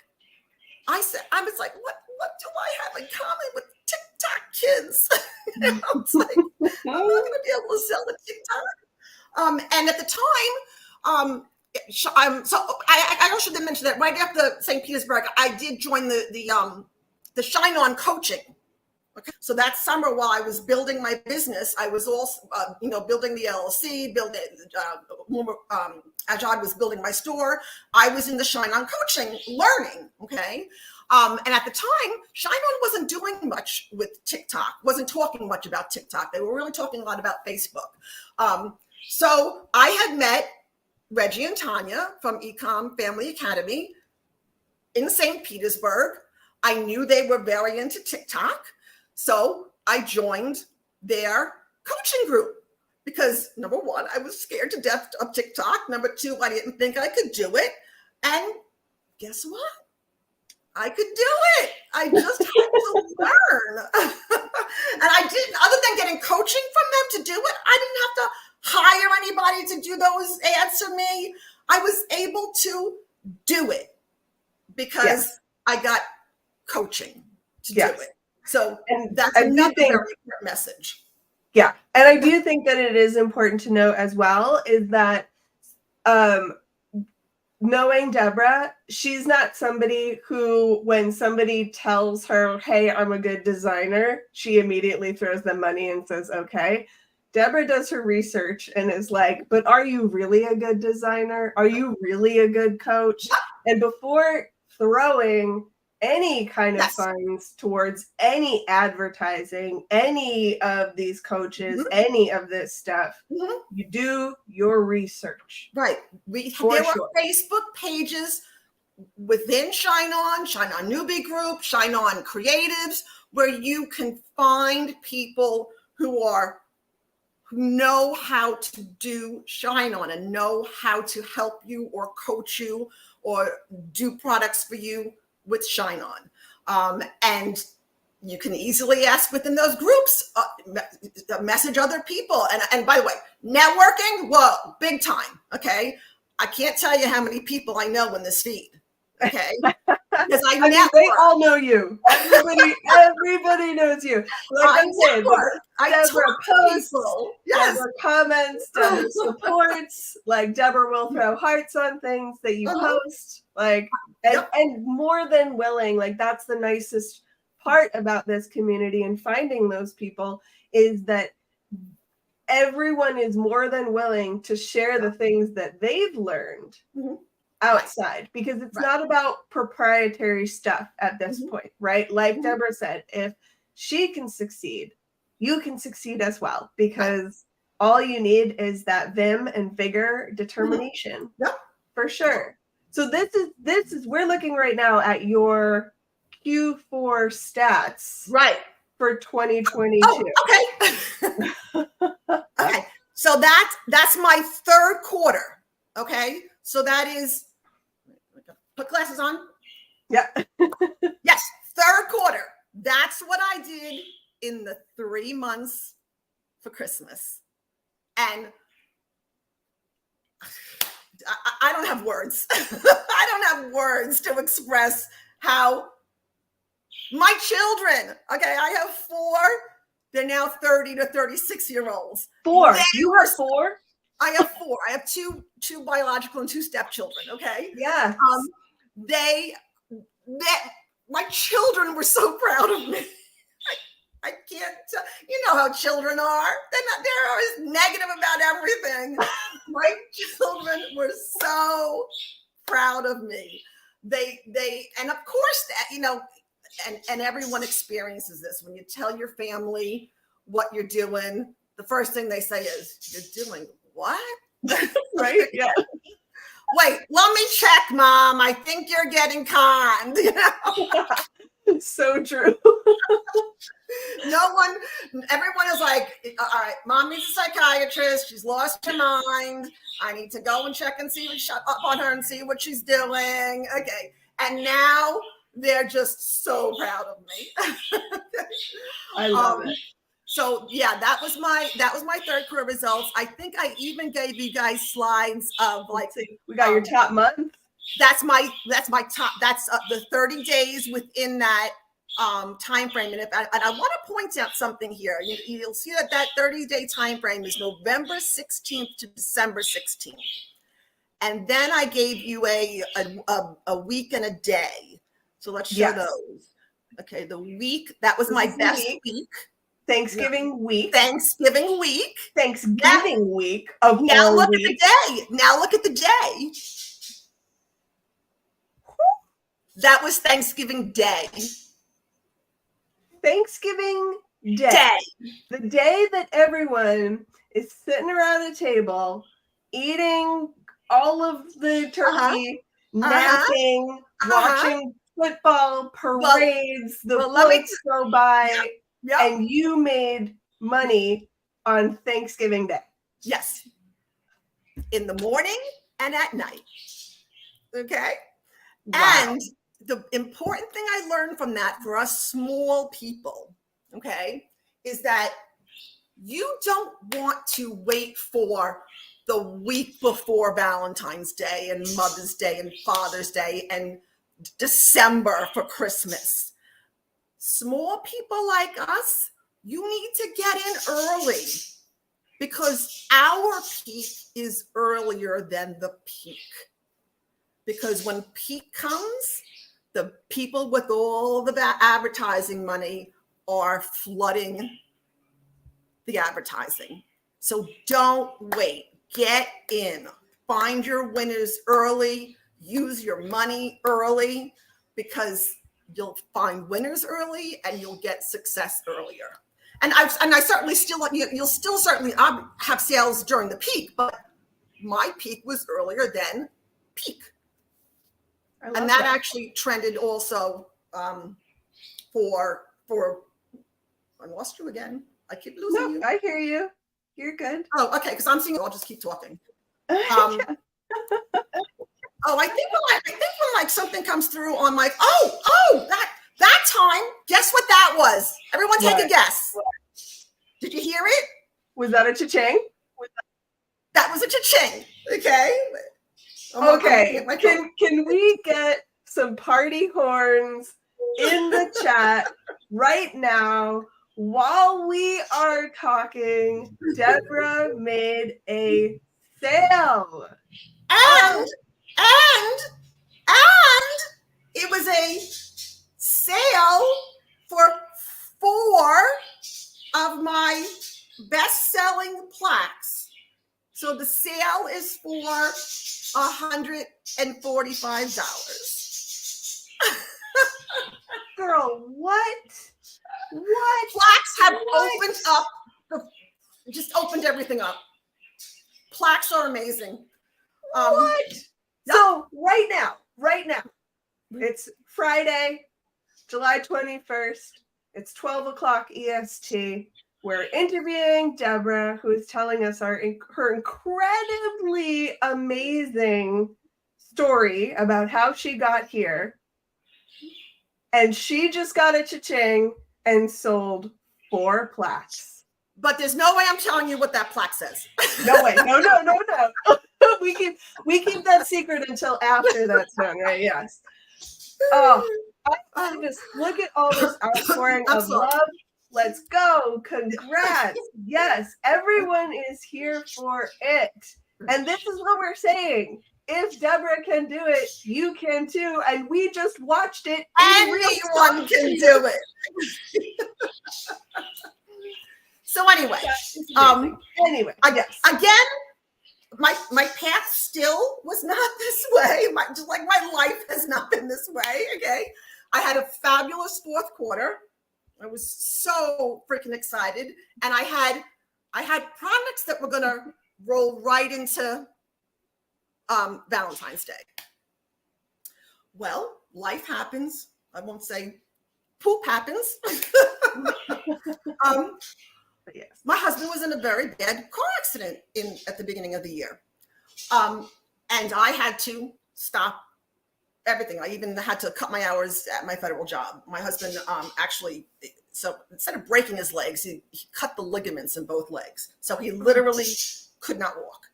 S2: I was like, what do I have in common with TikTok? TikTok kids. It's like, I'm not going to be able to sell the TikTok. And at the time, so I also did mention that right after St. Petersburg, I did join the ShineOn coaching. Okay. So that summer, while I was building my business, I was also, building the LLC, Ajad was building my store. I was in the ShineOn coaching, learning. Okay. And at the time, ShineOn wasn't doing much with TikTok, wasn't talking much about TikTok. They were really talking a lot about Facebook. So I had met Reggie and Tanya from Ecom Family Academy in St. Petersburg. I knew they were very into TikTok. So I joined their coaching group because number one, I was scared to death of TikTok. Number two, I didn't think I could do it. And guess what? I could do it. I just had to learn. And I didn't, other than getting coaching from them to do it, I didn't have to hire anybody to do those ads for me. I was able to do it because I got coaching to do it. So that's another very important message.
S1: Yeah. And I do think that it is important to note as well is that knowing Deborah, she's not somebody who, when somebody tells her, hey, I'm a good designer, she immediately throws them money and says, okay. Deborah does her research and is like, but are you really a good designer? Are you really a good coach? And before throwing any kind of funds towards any advertising, any of these coaches, any of this stuff, you do your research.
S2: Right. There were Facebook pages within ShineOn Newbie Group, ShineOn Creatives, where you can find people who know how to do ShineOn and know how to help you or coach you or do products for you with ShineOn. And you can easily ask within those groups, message other people. And by the way, networking, well, big time. Okay. I can't tell you how many people I know in this feed. Okay. Because I mean,
S1: they all know you. Everybody knows you. Like I'm saying, Deborah posts, Deborah comments, Deborah supports. Like Deborah will throw hearts on things that you post. Like and more than willing. Like that's the nicest part about this community and finding those people is that everyone is more than willing to share the things that they've learned. Outside, because it's not about proprietary stuff at this point, right? Like Deborah said, if she can succeed, you can succeed as well, because all you need is that vim and vigor, determination, for sure. So this is we're looking right now at your Q4 stats,
S2: right,
S1: for 2022.
S2: Oh, okay. Okay, so that's my third quarter. Okay, so that is. Put glasses on.
S1: Yeah.
S2: Yes, third quarter. That's what I did in the 3 months for Christmas. And I don't have words. I don't have words to express how my children, okay, I have 4. They're now 30 to 36-year-olds.
S1: 4. You have 4?
S2: I have 4. I have two biological and 2 stepchildren. Okay.
S1: Yeah.
S2: My children were so proud of me. I can't. You know how children are. They're always negative about everything. My children were so proud of me. They and of course that and everyone experiences this when you tell your family what you're doing. The first thing they say is, "You're doing what?"
S1: Right? Yeah.
S2: Wait, let me check, Mom. I think you're getting conned.
S1: So true.
S2: Everyone is like, all right, Mommy's a psychiatrist. She's lost her mind. I need to go and check and shut up on her and see what she's doing. Okay. And now they're just so proud of me.
S1: I love it.
S2: So yeah, that was my third quarter results. I think I even gave you guys slides of like
S1: we got your top month.
S2: That's my top. That's the 30 days within that time frame, and I want to point out something here. You'll see that 30-day time frame is November 16th to December 16th, and then I gave you a week and a day. So let's show those. Okay, the week that was my best week.
S1: Thanksgiving week.
S2: Thanksgiving week.
S1: Thanksgiving week
S2: of now look weeks. At the day. Now look at the day. That was Thanksgiving Day.
S1: Thanksgiving Day. The day that everyone is sitting around a table, eating all of the turkey, napping, watching football, parades, the floats go by, and you made money on Thanksgiving Day.
S2: Yes. In the morning and at night. Okay? Wow. And the important thing I learned from that for us small people, okay, is that you don't want to wait for the week before Valentine's Day and Mother's Day and Father's Day and December for Christmas. Small people like us, you need to get in early because our peak is earlier than the peak. Because when peak comes, the people with all the advertising money are flooding the advertising. So don't wait. Get in. Find your winners early. Use your money early because you'll find winners early and you'll get success earlier. And I certainly you'll still certainly have sales during the peak, but my peak was earlier than peak. And that actually trended also for I lost you again. I keep losing you.
S1: I hear you. You're good.
S2: Oh, okay. Because I'm seeing. I'll just keep talking. I think when something comes through on my that time. Guess what that was? Everyone, take a guess. What? Did you hear it?
S1: Was that a cha-ching?
S2: That was a cha-ching. Okay.
S1: Okay, can we get some party horns in the chat right now while we are talking? Deborah made a sale.
S2: And it was a sale for 4 of my best-selling plaques. So the sale is for $145.
S1: Girl, what?
S2: Plaques have opened up. Just opened everything up. Plaques are amazing.
S1: What? Yep. So right now, it's Friday, July 21st. It's 12 o'clock EST. We're interviewing Deborah, who is telling us her incredibly amazing story about how she got here. And she just got a cha-ching and sold 4 plaques.
S2: But there's no way I'm telling you what that plaque says.
S1: No way. No. we keep that secret until after that's done, right? Yes. Oh, I just look at all this outpouring of love. Let's go. Congrats. Yes, everyone is here for it. And this is what we're saying. If Deborah can do it, you can too. And we just watched it.
S2: Anyone can do it. So anyway, again, my path still was not this way. Just like my life has not been this way. Okay. I had a fabulous fourth quarter. I was so freaking excited. And I had products that were going to roll right into Valentine's Day. Well, life happens. I won't say poop happens.
S1: But yes.
S2: My husband was in a very bad car accident at the beginning of the year. And I had to stop everything. I even had to cut my hours at my federal job. My husband so instead of breaking his legs, he cut the ligaments in both legs. So he literally could not walk.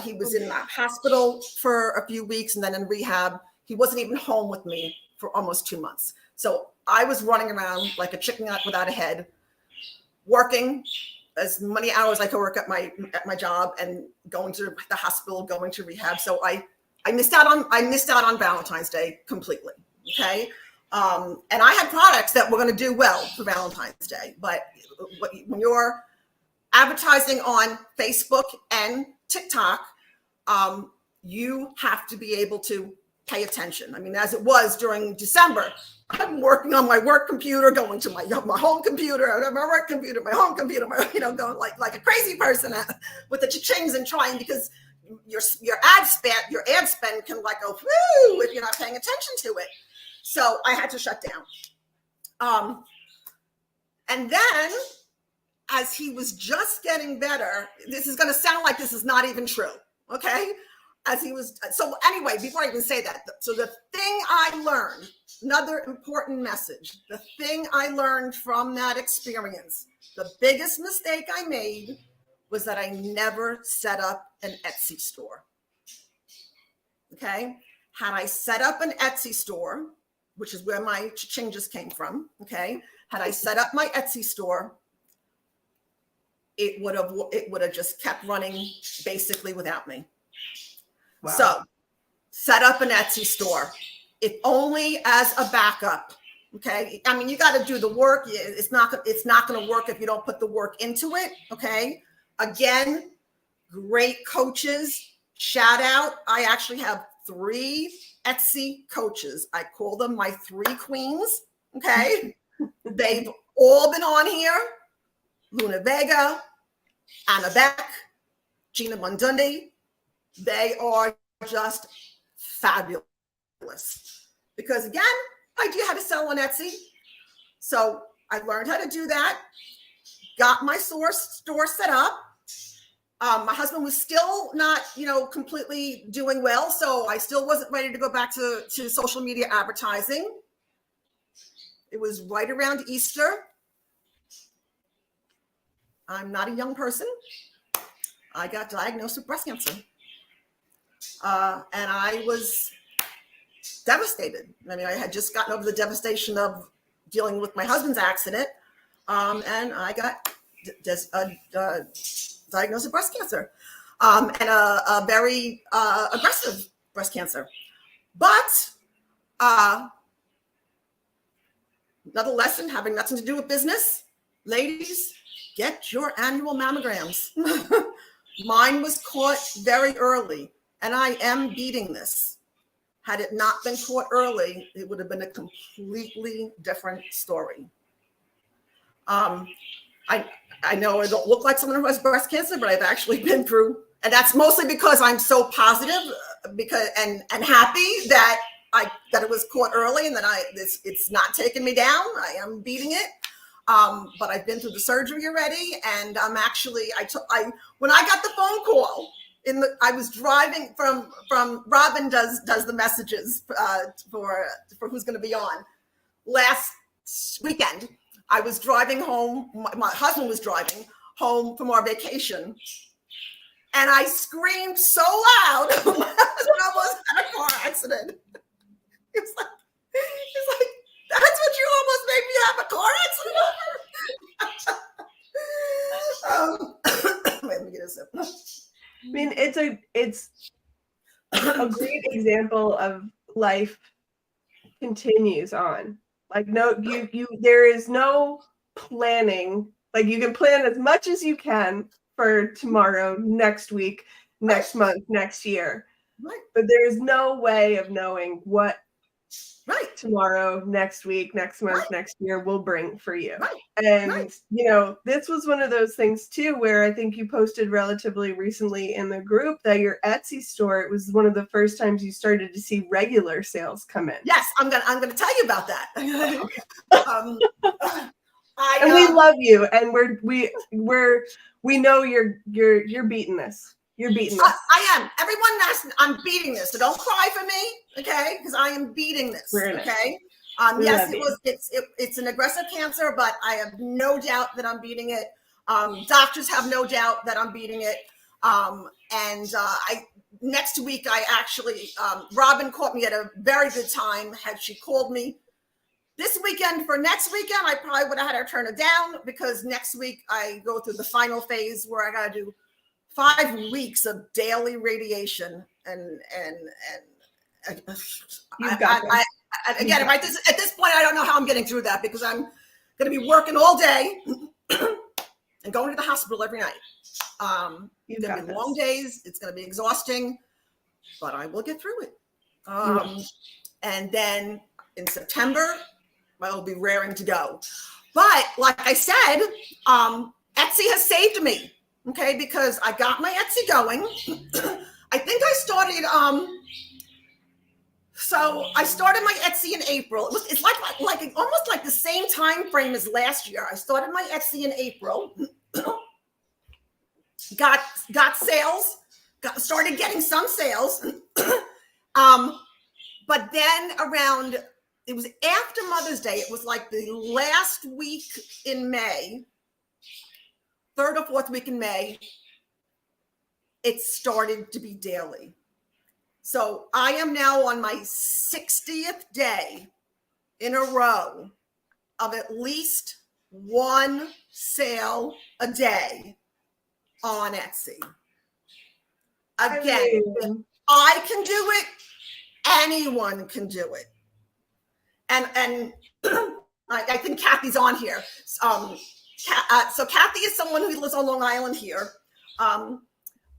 S2: He was in the hospital for a few weeks and then in rehab. He wasn't even home with me for almost 2 months. So I was running around like a chicken without a head, working as many hours I could work at my job and going to the hospital, going to rehab. So I missed out on Valentine's Day completely. Okay. And I had products that were going to do well for Valentine's Day, but when you're advertising on Facebook and TikTok, you have to be able to pay attention. I mean, as it was during December, I'm working on my work computer, going to my home computer, my work computer, my home computer, going like a crazy person with the cha-chings and trying, because your ad spend can like go whoo if you're not paying attention to it. So I had to shut down. And then as he was just getting better, this is going to sound like this is not even true. Okay. So anyway, before I even say that, so the thing I learned, another important message, the thing I learned from that experience, the biggest mistake I made was that I never set up an Etsy store. Okay. Had I set up an Etsy store, which is where my changes came from. Okay. Had I set up my Etsy store, it would have just kept running basically without me. Wow. So set up an Etsy store, if only as a backup. Okay. I mean, you got to do the work. It's not going to work if you don't put the work into it. Okay. Again, great coaches. Shout out. I actually have 3 Etsy coaches. I call them my 3 queens. Okay. They've all been on here. Luna Vega, Anna Beck, Gina Mundundi. They are just fabulous because, again, I do how to sell on Etsy. So I learned how to do that, got my store set up. My husband was still not, completely doing well. So I still wasn't ready to go back to social media advertising. It was right around Easter. I'm not a young person. I got diagnosed with breast cancer. And I was devastated. I mean, I had just gotten over the devastation of dealing with my husband's accident. And I got diagnosed with breast cancer, and a very aggressive breast cancer. But another lesson, having nothing to do with business, ladies, get your annual mammograms. Mine was caught very early, and I am beating this. Had it not been caught early, it would have been a completely different story. I know I don't look like someone who has breast cancer, but I've actually been through, and that's mostly because I'm so positive and happy that it was caught early and that it's not taking me down. I am beating it. But I've been through the surgery already, and I'm actually, when I got the phone call I was driving from Robin does the messages for who's going to be on last weekend. I was driving home. My husband was driving home from our vacation, and I screamed so loud. My husband almost had a car accident. It's like, that's what you almost made me have a car accident over. Wait, let me get a sip.
S1: I mean, it's a great example of life continues on. Like, no, there is no planning. Like, you can plan as much as you can for tomorrow, next week, next month, next year.
S2: Right.
S1: But there's no way of knowing what tomorrow, next week, next month, next year will bring for you. And, this was one of those things too, where I think you posted relatively recently in the group that your Etsy store, it was one of the first times you started to see regular sales come in.
S2: Yes, I'm gonna tell you about that.
S1: And we love you, and we know you're beating this. You're beating this.
S2: I am. Everyone knows I'm beating this. So don't cry for me, okay? Because I am beating this. Okay. Yes, it's an aggressive cancer, but I have no doubt that I'm beating it. Doctors have no doubt that I'm beating it. Next week I actually Robin caught me at a very good time. Had she called me this weekend for next weekend, I probably would have had her turn it down because next week I go through the final phase where I got to do 5 weeks of daily radiation. And again, at this point, I don't know how I'm getting through that because I'm going to be working all day and going to the hospital every night. It's going to be long days. It's going to be exhausting, but I will get through it. And then in September, I will be raring to go. But like I said, Etsy has saved me, okay? Because I got my Etsy going. I think I started, so I started my Etsy in April. It's like almost like the same time frame as last year. I started my Etsy in April. got sales, started getting some sales. But then it was after Mother's Day. It was like the last week in May, 3rd or 4th week in May, it started to be daily. So I am now on my 60th day in a row of at least one sale a day on Etsy. Again, if I can do it, anyone can do it. And I think Kathy's on here. So Kathy is someone who lives on Long Island here.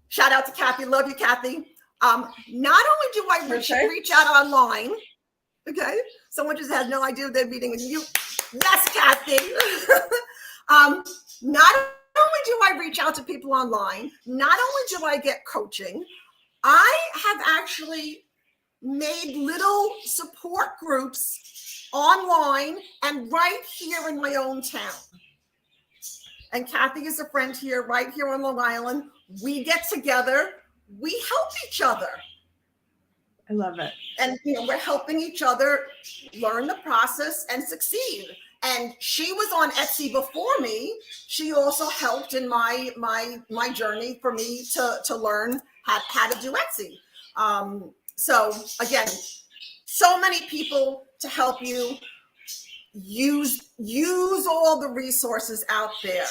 S2: Shout out to Kathy. Love you, Kathy. Not only do I reach out online, okay? Someone just has no idea they're meeting with you. Yes, Kathy. Not only do I reach out to people online, not only do I get coaching, I have actually made little support groups online and right here in my own town. And Kathy is a friend here, right here on Long Island. We get together, we help each other.
S1: I love it.
S2: And we're helping each other learn the process and succeed. And she was on Etsy before me. She also helped in my journey for me to learn how to do Etsy. So again, so many people to help you use all the resources out there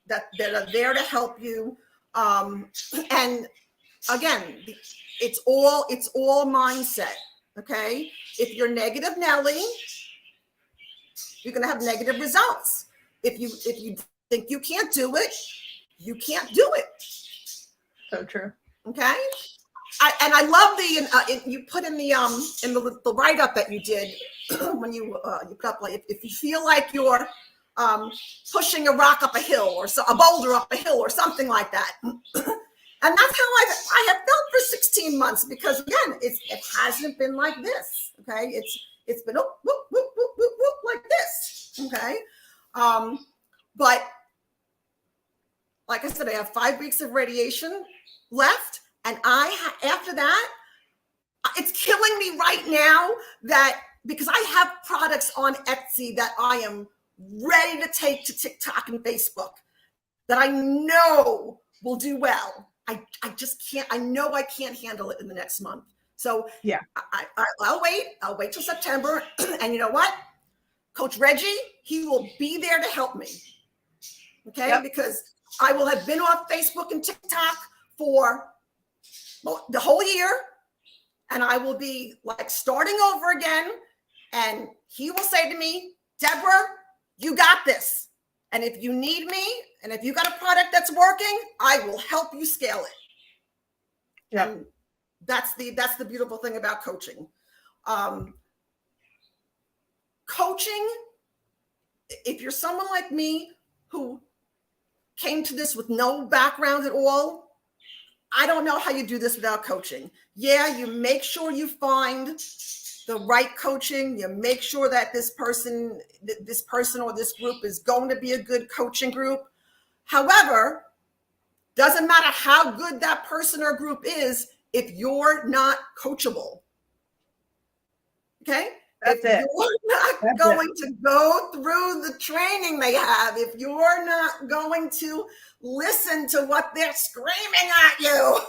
S2: that are there to help you. And again, it's all mindset. Okay. If you're negative Nelly, you're going to have negative results. If you think you can't do it, you can't do it.
S1: So true.
S2: Okay. I love you put in the write-up that you did when you put up, like, if you feel like you're pushing a rock up a hill or a boulder up a hill or something like that. And that's how I have felt for 16 months, because again, it hasn't been like this. Okay. It's been whoop, whoop, whoop, whoop, whoop, whoop, like this. Okay. But like I said, I have 5 weeks of radiation left. And after that, it's killing me right now because I have products on Etsy that I am ready to take to TikTok and Facebook that I know will do well. I just can't. I know I can't handle it in the next month. So yeah, I'll wait. I'll wait till September. And you know what? Coach Reggie, he will be there to help me. Okay, yep. Because I will have been off Facebook and TikTok for the whole year, and I will be like starting over again. And he will say to me, Deborah, you got this. And if you need me, and if you got a product that's working, I will help you scale it. Yeah, and that's the beautiful thing about coaching. Coaching, if you're someone like me who came to this with no background at all, I don't know how you do this without coaching. Yeah, you make sure you find the right coaching. You make sure that this person or this group is going to be a good coaching group. However, doesn't matter how good that person or group is if you're not coachable. Okay? If you're not going to go through the training they have, if you're not going to listen to what they're screaming at you.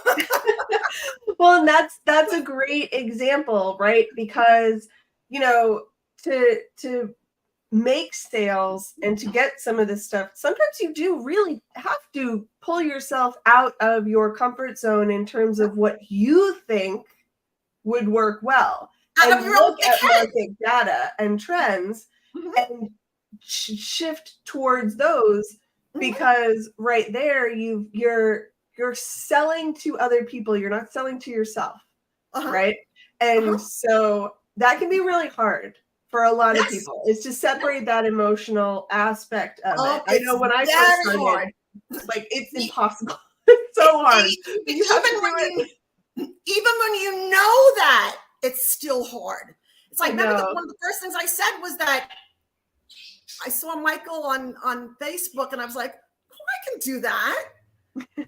S1: Well, and that's a great example, right? Because, to make sales and to get some of this stuff, sometimes you do really have to pull yourself out of your comfort zone in terms of what you think would work well.
S2: Out of your own
S1: look at market data and trends and shift towards those, because right there you're selling to other people. You're not selling to yourself, right? And so that can be really hard for a lot of people, is to separate that emotional aspect of it. I know when I first started, like, it's impossible. It's so hard.
S2: Even when you know that, it's still hard. It's like, remember one of the first things I said was that I saw Michael on Facebook and I was like, oh, I can do that.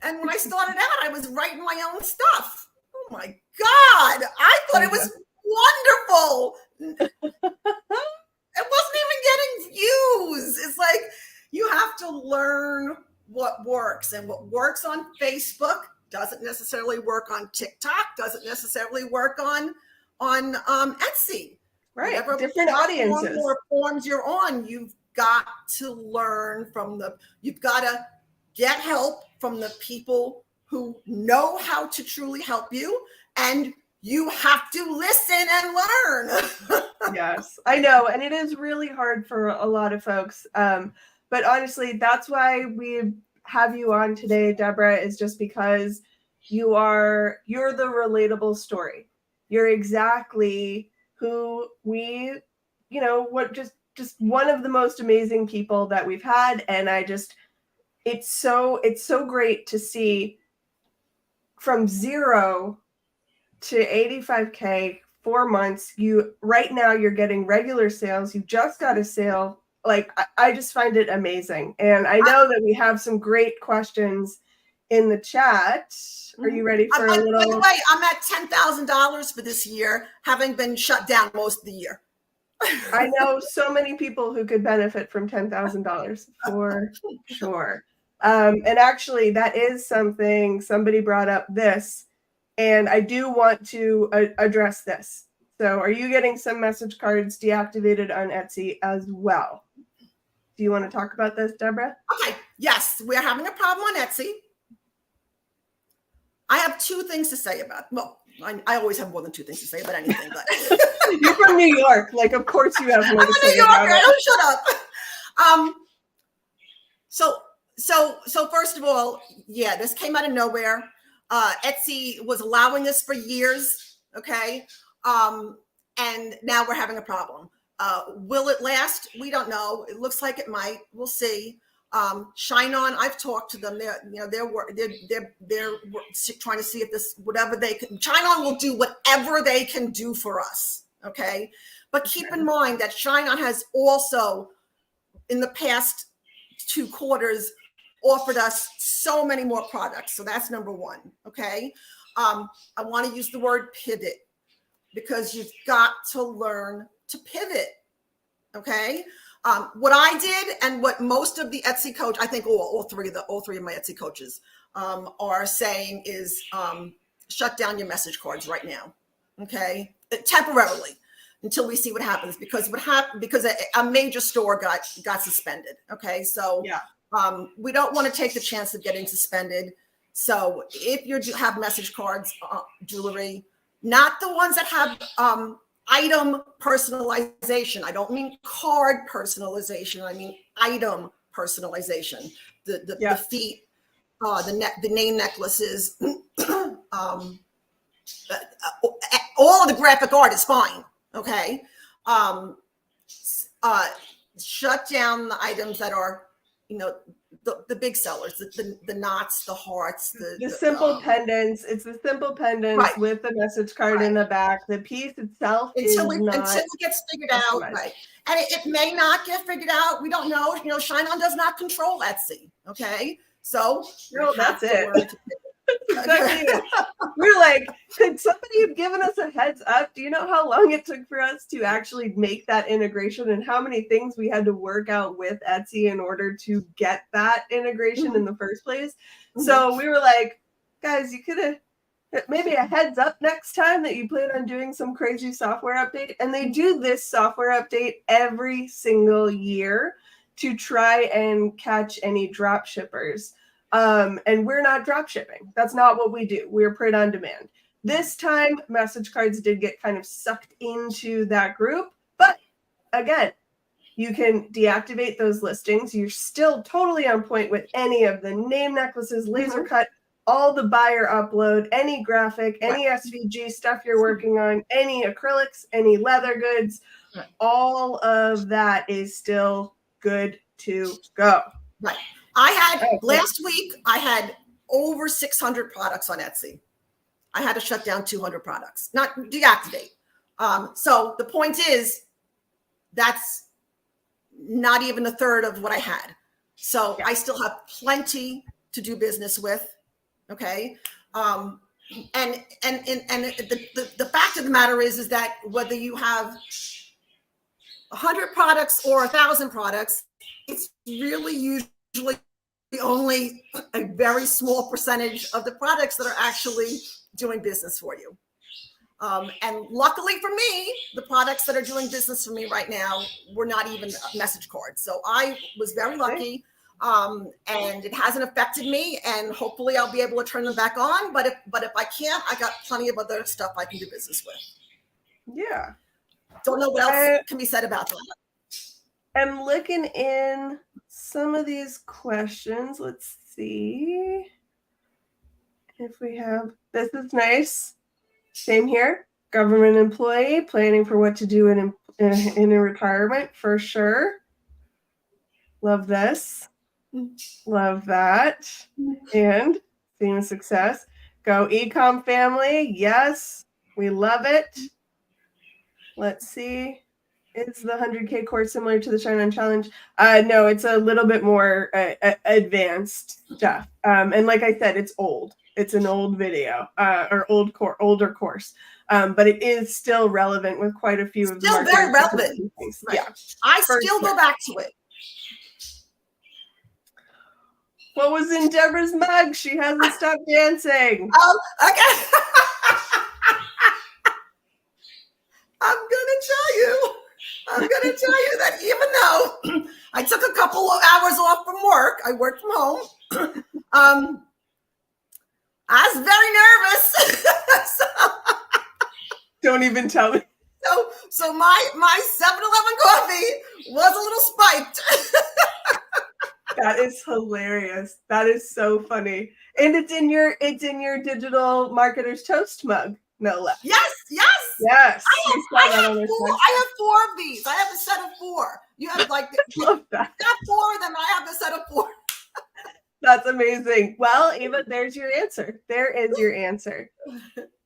S2: And when I started out, I was writing my own stuff. Oh my God. I thought it was wonderful. It wasn't even getting views. It's like, you have to learn what works, and what works on Facebook doesn't necessarily work on TikTok, doesn't necessarily work on Etsy.
S1: Right.
S2: Whatever
S1: different audiences
S2: or forms you're on, you've got to learn you've got to get help from the people who know how to truly help you, and you have to listen and learn.
S1: Yes, I know. And it is really hard for a lot of folks. But honestly, that's why we have you on today, Deborah, is just because you're the relatable story. You're exactly who just one of the most amazing people that we've had. And it's so great to see from 0 to 85K, 4 months. Right now you're getting regular sales. You just got a sale. Like, I just find it amazing. And I know that we have some great questions in the chat. Are you ready for a little?
S2: By the way, I'm at $10,000 for this year, having been shut down most of the year.
S1: I know so many people who could benefit from $10,000 for sure. And actually, that is something somebody brought up this, and I do want to address this. So are you getting some message cards deactivated on Etsy as well? Do you want to talk about this, Deborah?
S2: Okay. Yes, we're having a problem on Etsy. I have 2 things to say about. Well, I always have more than 2 things to say about anything, but
S1: you're from New York, like, of course you have more to say.
S2: I'm a New Yorker. Don't shut up. So first of all, this came out of nowhere. Etsy was allowing this for years, okay, and now we're having a problem. Will it last? We don't know. It looks like it might. We'll see. ShineOn, I've talked to them. They're trying to see if this, whatever they can. ShineOn will do whatever they can do for us. Okay, but keep in mind that ShineOn has also, in the past 2 quarters, offered us so many more products. So that's number 1. Okay, I want to use the word pivot, because you've got to learn to pivot. Okay. What I did, and what most of the Etsy coach, I think all three of my Etsy coaches are saying, is shut down your message cards right now, okay, temporarily, until we see what happens. Because a major store got suspended. Okay, so we don't want to take the chance of getting suspended. So if you have message cards, jewelry, not the ones that have item personalization. I don't mean card personalization. I mean item personalization. The feet, the name necklaces, all of the graphic art is fine. Okay. Shut down the items that are, the big sellers, the knots, the hearts, the
S1: simple pendants. It's the simple pendants with the message card in the back. The piece itself until it
S2: gets figured out, right? And it may not get figured out. We don't know. ShineOn does not control Etsy. Okay, so
S1: that's it. Exactly. We're like, could somebody have given us a heads up? Do you know how long it took for us to actually make that integration, and how many things we had to work out with Etsy in order to get that integration in the first place? So we were like, guys, you could have maybe a heads up next time that you plan on doing some crazy software update. And they do this software update every single year to try and catch any drop shippers. And we're not drop shipping. That's not what we do. We're print on demand. This time, message cards did get kind of sucked into that group. But again, you can deactivate those listings. You're still totally on point with any of the name necklaces, laser cut, all the buyer upload, any graphic, any SVG stuff you're working on, any acrylics, any leather goods. All of that is still good to go.
S2: Right. I had last week, I had over 600 products on Etsy. I had to shut down 200 products, not deactivate. So the point is, that's not even a third of what I had. So I still have plenty to do business with. Okay. And the fact of the matter is that whether you have 100 products or 1,000 products, it's really usually only a very small percentage of the products that are actually doing business for you. And luckily for me, the products that are doing business for me right now were not even message cards. So I was very lucky, and it hasn't affected me, and hopefully I'll be able to turn them back on. But if I can't, I got plenty of other stuff I can do business with.
S1: Yeah.
S2: Don't know what else can be said about that.
S1: I'm looking in some of these questions. Let's see if we have, this is nice. Same here. Government employee planning for what to do in a retirement for sure. Love this. Love that. And seeing success. Go ecom family. Yes, we love it. Let's see. Is the 100K course similar to the ShineOn challenge? No, it's a little bit more advanced stuff. And like I said, it's old. It's an old video or older course. But it is still relevant with quite a few of the
S2: still very relevant.
S1: Things.
S2: Right.
S1: Yeah,
S2: I still go back to it.
S1: What was in Deborah's mug? She hasn't stopped dancing.
S2: Oh, okay. I'm gonna tell you that even though I took a couple of hours off from work, I worked from home. I was very nervous.
S1: Don't even tell me.
S2: So my 7-Eleven coffee was a little spiked.
S1: That is hilarious. That is so funny. And it's in your digital marketer's toast mug, no less.
S2: Yes. I have 4 of these. I have a set of 4. You have like
S1: love that.
S2: Got 4 of them. I have a set of 4.
S1: That's amazing. Well, Ava, there's your answer. There is your answer.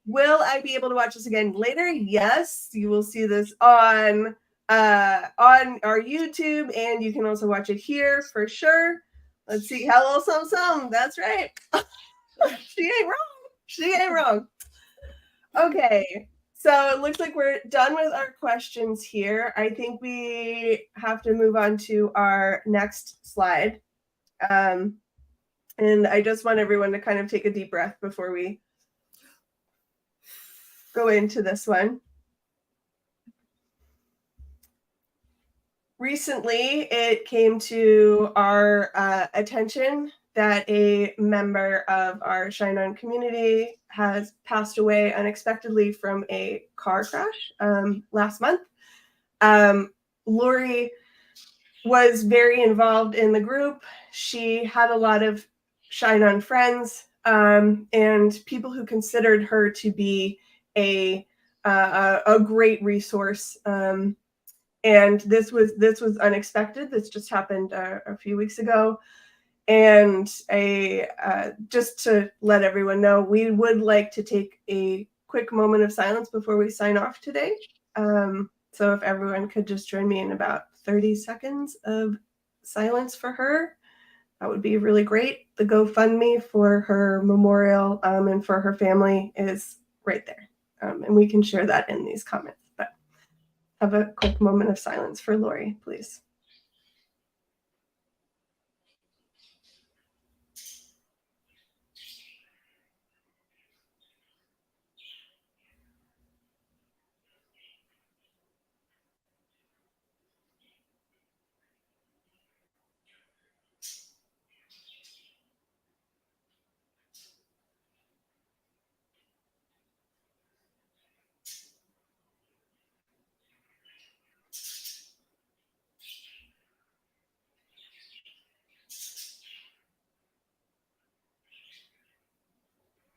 S1: Will I be able to watch this again later? Yes, you will see this on our YouTube, and you can also watch it here for sure. Let's see. Hello, some. That's right. She ain't wrong. Okay. So it looks like we're done with our questions here. I think we have to move on to our next slide. And I just want everyone to kind of take a deep breath before we go into this one. Recently, it came to our attention that a member of our ShineOn community has passed away unexpectedly from a car crash last month. Lori was very involved in the group. She had a lot of ShineOn friends and people who considered her to be a great resource. And this was unexpected. This just happened a few weeks ago. And just to let everyone know, we would like to take a quick moment of silence before we sign off today. So if everyone could just join me in about 30 seconds of silence for her, that would be really great. The GoFundMe for her memorial and for her family is right there. And we can share that in these comments. But have a quick moment of silence for Lori, please.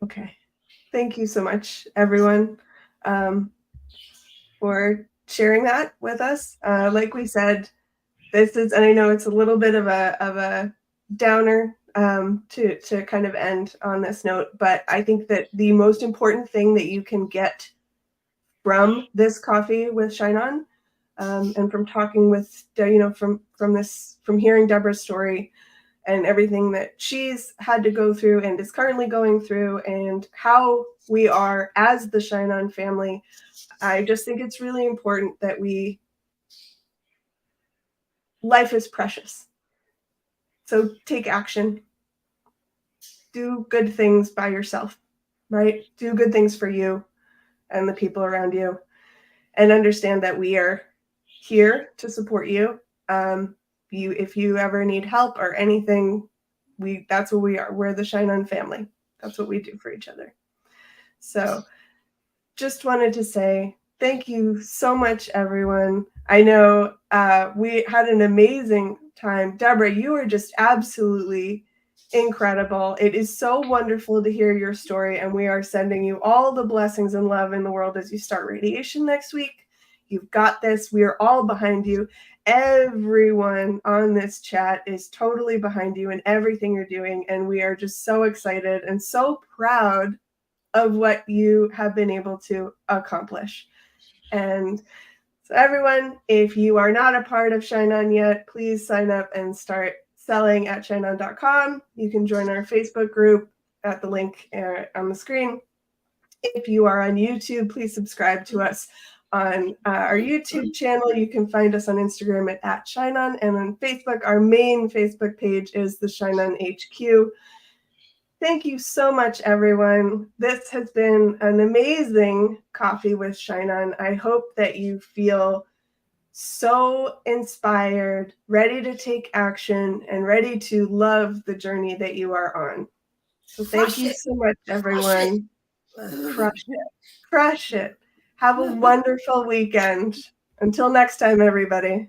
S1: Okay. Thank you so much, everyone, for sharing that with us. Like we said, this is, and I know it's a little bit of a downer to kind of end on this note, but I think that the most important thing that you can get from this coffee with ShineOn, and from talking with, from hearing Deborah's story and everything that she's had to go through and is currently going through, and how we are as the ShineOn family, I just think it's really important that life is precious. So take action. Do good things by yourself, right? Do good things for you and the people around you, and understand that we are here to support you. If you ever need help or anything, that's what we are. We're the ShineOn family. That's what we do for each other. So just wanted to say thank you so much, everyone. I know we had an amazing time. Deborah, you are just absolutely incredible. It is so wonderful to hear your story, and we are sending you all the blessings and love in the world as you start radiation next week. You've got this. We are all behind you. Everyone on this chat is totally behind you in everything you're doing, and we are just so excited and so proud of what you have been able to accomplish. And so everyone, if you are not a part of ShineOn yet, please sign up and start selling at shineon.com. You can join our Facebook group at the link on the screen. If you are on YouTube, please subscribe to us on our YouTube channel. You can find us on Instagram at ShineOn, and on Facebook, our main Facebook page is the ShineOn HQ. Thank you so much, everyone. This has been an amazing coffee with ShineOn. I hope that you feel so inspired, ready to take action, and ready to love the journey that you are on. So thank you so much, everyone. Crush it. Crush it. Have a wonderful weekend. Until next time, everybody.